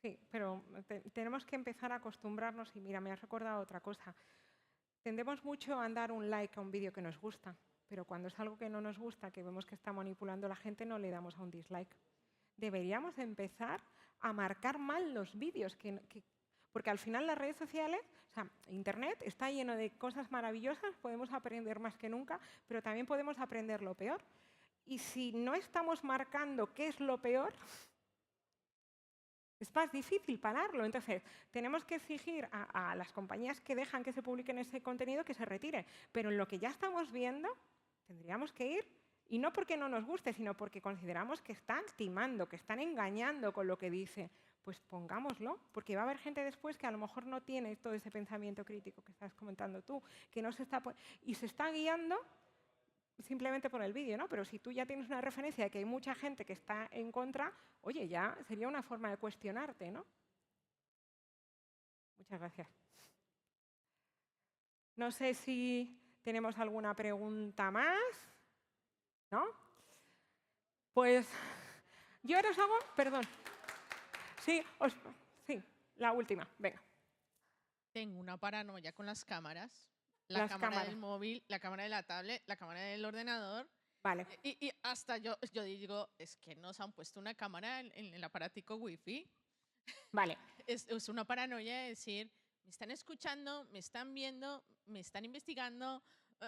Sí, pero tenemos que empezar a acostumbrarnos y mira, me has recordado otra cosa. Tendemos mucho a dar un like a un vídeo que nos gusta, pero cuando es algo que no nos gusta, que vemos que está manipulando a la gente, no le damos a un dislike. Deberíamos empezar a marcar mal los vídeos, porque al final las redes sociales, o sea, Internet está lleno de cosas maravillosas, podemos aprender más que nunca, pero también podemos aprender lo peor. Y si no estamos marcando qué es lo peor, es más difícil pararlo. Entonces, tenemos que exigir a las compañías que dejan que se publiquen ese contenido que se retire. Pero en lo que ya estamos viendo, tendríamos que ir, y no porque no nos guste, sino porque consideramos que están timando, que están engañando con lo que dice. Pues pongámoslo, porque va a haber gente después que a lo mejor no tiene todo ese pensamiento crítico que estás comentando tú, que no se está y se está guiando simplemente por el vídeo, ¿no? Pero si tú ya tienes una referencia de que hay mucha gente que está en contra, oye, ya sería una forma de cuestionarte, ¿no? Muchas gracias. No sé si tenemos alguna pregunta más, ¿no? Pues yo ahora os hago, perdón. Sí, la última, venga. Tengo una paranoia con las cámaras. La cámara del móvil, la cámara de la tablet, la cámara del ordenador. Vale. Y hasta yo digo, es que nos han puesto una cámara en el aparatico wifi. Vale. Es una paranoia de decir, me están escuchando, me están viendo, me están investigando.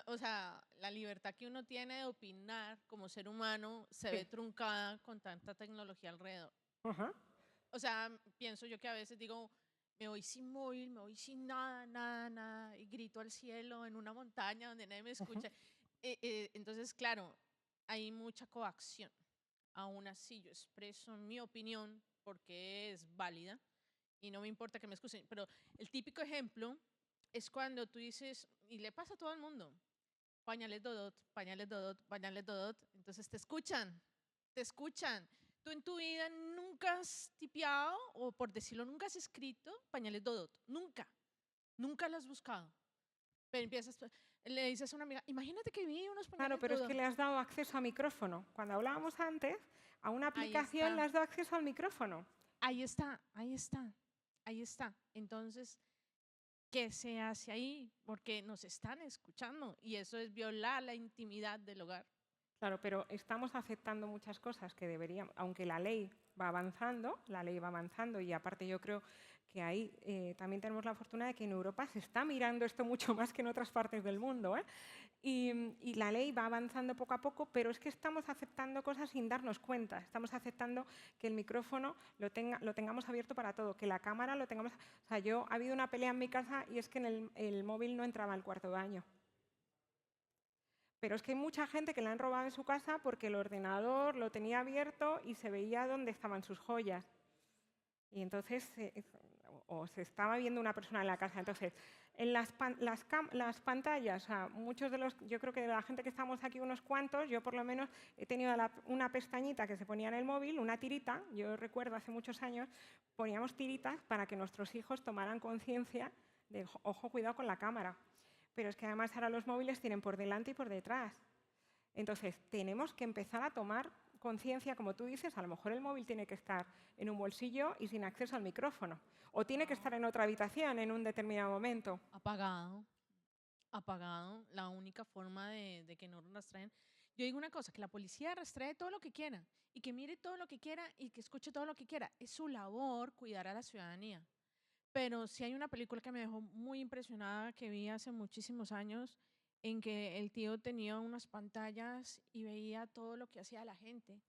O sea, la libertad que uno tiene de opinar como ser humano se ve truncada con tanta tecnología alrededor. O sea, pienso yo que a veces digo, me voy sin móvil, me voy sin nada, y grito al cielo en una montaña donde nadie me escucha. Entonces, claro, hay mucha coacción. Aún así, yo expreso mi opinión porque es válida y no me importa que me escuchen. Pero el típico ejemplo es cuando tú dices, y le pasa a todo el mundo, pañales Dodot, pañales Dodot, pañales Dodot. Entonces te escuchan. Tú en tu vida nunca has tipeado, o por decirlo, nunca has escrito pañales Dodot. Nunca lo has buscado. Pero le dices a una amiga, imagínate que vi unos pañales Claro, pero Dodot. es que le has dado acceso a micrófono. Cuando hablábamos antes, a una Ahí aplicación está. le has dado acceso al micrófono. Ahí está, ahí está, ahí está. Entonces, ¿qué se hace ahí? Porque nos están escuchando y eso es violar la intimidad del hogar. Claro, pero estamos aceptando muchas cosas que deberíamos, aunque la ley va avanzando y aparte yo creo que ahí también tenemos la fortuna de que en Europa se está mirando esto mucho más que en otras partes del mundo, ¿eh? Y la ley va avanzando poco a poco, pero es que estamos aceptando cosas sin darnos cuenta. Estamos aceptando que el micrófono lo tengamos abierto para todo, que la cámara lo tengamos... O sea, ha habido una pelea en mi casa y es que el móvil no entraba al cuarto de baño. Pero es que hay mucha gente que le han robado en su casa porque el ordenador lo tenía abierto y se veía dónde estaban sus joyas. Y entonces, o se estaba viendo una persona en la casa. Entonces, en las pantallas, o sea, muchos de los, yo creo que de la gente que estamos aquí, unos cuantos, yo por lo menos he tenido una pestañita que se ponía en el móvil, una tirita. Yo recuerdo hace muchos años, poníamos tiritas para que nuestros hijos tomaran conciencia de, ojo, cuidado con la cámara. Pero es que además ahora los móviles tienen por delante y por detrás. Entonces, tenemos que empezar a tomar conciencia, como tú dices, a lo mejor el móvil tiene que estar en un bolsillo y sin acceso al micrófono. O tiene que estar en otra habitación en un determinado momento. Apagado, apagado. La única forma de que no rastreen. Yo digo una cosa, que la policía rastree todo lo que quiera y que mire todo lo que quiera y que escuche todo lo que quiera. Es su labor cuidar a la ciudadanía. Pero sí hay una película que me dejó muy impresionada que vi hace muchísimos años en que el tío tenía unas pantallas y veía todo lo que hacía la gente.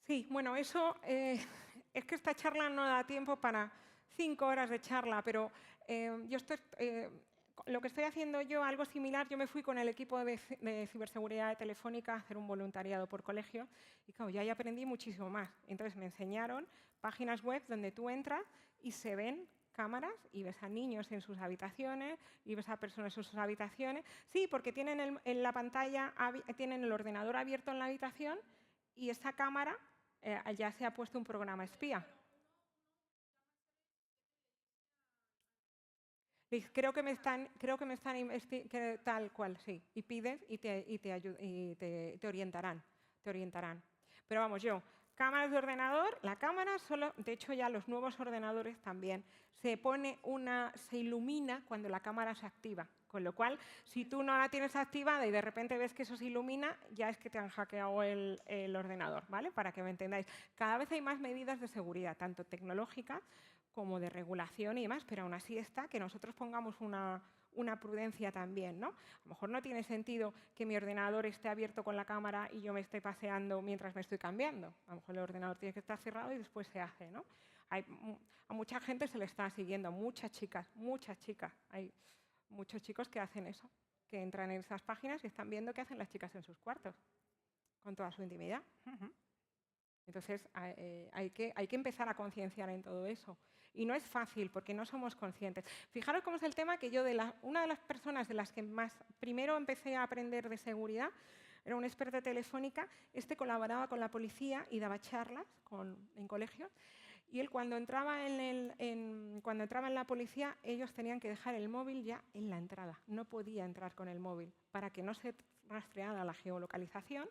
Sí, bueno, eso es que esta charla no da tiempo para 5 horas de charla, pero lo que estoy haciendo yo, algo similar, yo me fui con el equipo de ciberseguridad de Telefónica a hacer un voluntariado por colegio y claro, ya ahí aprendí muchísimo más. Entonces me enseñaron páginas web donde tú entras y se ven cámaras y ves a niños en sus habitaciones y ves a personas en sus habitaciones. Sí, porque tienen en la pantalla, tienen el ordenador abierto en la habitación y esa cámara ya se ha puesto un programa espía. Creo que me están tal cual, sí. Y pides y te orientarán. Pero vamos, cámaras de ordenador, la cámara solo, de hecho ya los nuevos ordenadores también, se ilumina cuando la cámara se activa. Con lo cual, si tú no la tienes activada y de repente ves que eso se ilumina, ya es que te han hackeado el ordenador, ¿vale? Para que me entendáis. Cada vez hay más medidas de seguridad, tanto tecnológicas como de regulación y demás, pero aún así está que nosotros pongamos una prudencia también, ¿no? A lo mejor no tiene sentido que mi ordenador esté abierto con la cámara y yo me esté paseando mientras me estoy cambiando. A lo mejor el ordenador tiene que estar cerrado y después se hace, ¿no? A mucha gente se le está siguiendo, muchas chicas. Hay muchos chicos que hacen eso, que entran en esas páginas y están viendo qué hacen las chicas en sus cuartos, con toda su intimidad. Entonces, hay que empezar a concienciar en todo eso. Y no es fácil, porque no somos conscientes. Fijaros cómo es el tema que yo, una de las personas de las que más primero empecé a aprender de seguridad, era un experto de Telefónica, colaboraba con la policía y daba charlas en colegios. Y él, cuando entraba en la policía, ellos tenían que dejar el móvil ya en la entrada. No podía entrar con el móvil para que no se rastreara la geolocalización,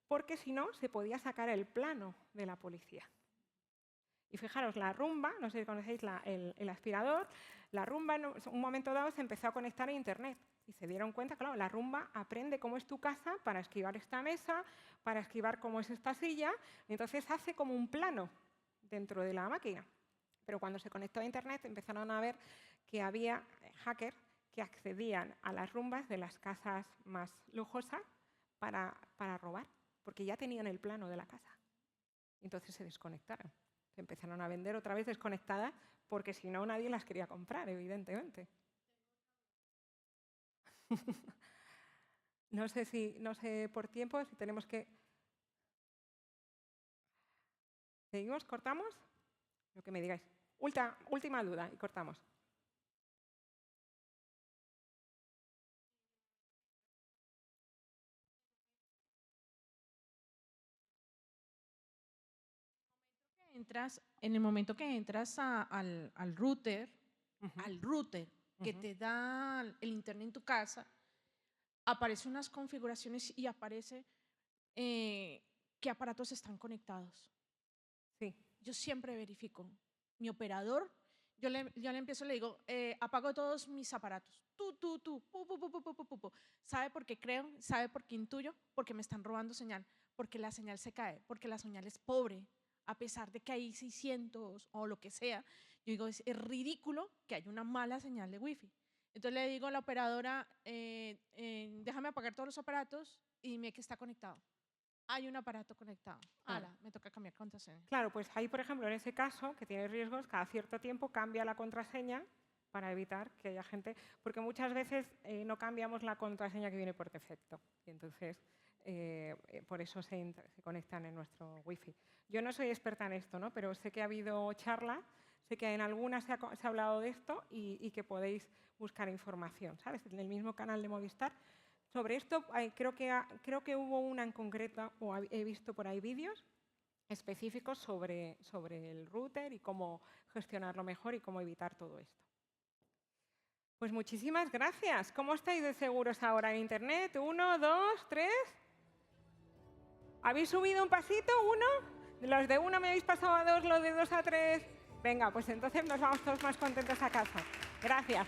porque si no, se podía sacar el plano de la policía. Y fijaros, la rumba, no sé si conocéis el aspirador, la rumba en un momento dado se empezó a conectar a Internet. Y se dieron cuenta, claro, la rumba aprende cómo es tu casa para esquivar esta mesa, para esquivar cómo es esta silla, y entonces hace como un plano dentro de la máquina. Pero cuando se conectó a Internet empezaron a ver que había hackers que accedían a las rumbas de las casas más lujosas para robar, porque ya tenían el plano de la casa. Entonces se desconectaron. Se empezaron a vender otra vez desconectadas porque si no nadie las quería comprar, evidentemente. No sé por tiempo si tenemos que... ¿Seguimos? ¿Cortamos? Lo que me digáis. Última duda y cortamos. En el momento que entras al router, que te da el internet en tu casa, aparecen unas configuraciones y aparece qué aparatos están conectados. Sí. Yo siempre verifico. Mi operador, yo le empiezo, le digo, apago todos mis aparatos. Tú, pu, pu, pu, pu, pu, pu, pu. ¿Sabe por qué creo? ¿Sabe por qué intuyo? Porque me están robando señal, porque la señal se cae, porque la señal es pobre, a pesar de que hay 600 o lo que sea. Yo digo, es ridículo que haya una mala señal de Wi-Fi. Entonces le digo a la operadora, déjame apagar todos los aparatos y dime que está conectado. Hay un aparato conectado. Claro. Me toca cambiar contraseña. Claro, pues ahí, por ejemplo, en ese caso, que tiene riesgos, cada cierto tiempo cambia la contraseña para evitar que haya gente, porque muchas veces no cambiamos la contraseña que viene por defecto. Y entonces, por eso se conectan en nuestro Wi-Fi. Yo no soy experta en esto, ¿no? Pero sé que ha habido charlas, sé que en algunas se ha hablado de esto y que podéis buscar información, ¿sabes? En el mismo canal de Movistar. Sobre esto, creo que hubo una en concreto, o he visto por ahí vídeos específicos sobre el router y cómo gestionarlo mejor y cómo evitar todo esto. Pues muchísimas gracias. ¿Cómo estáis de seguros ahora en Internet? 1, 2, 3. ¿Habéis subido un pasito? 1. Los de 1 me habéis pasado a 2, los de 2 a 3. Venga, pues entonces nos vamos todos más contentos a casa. Gracias.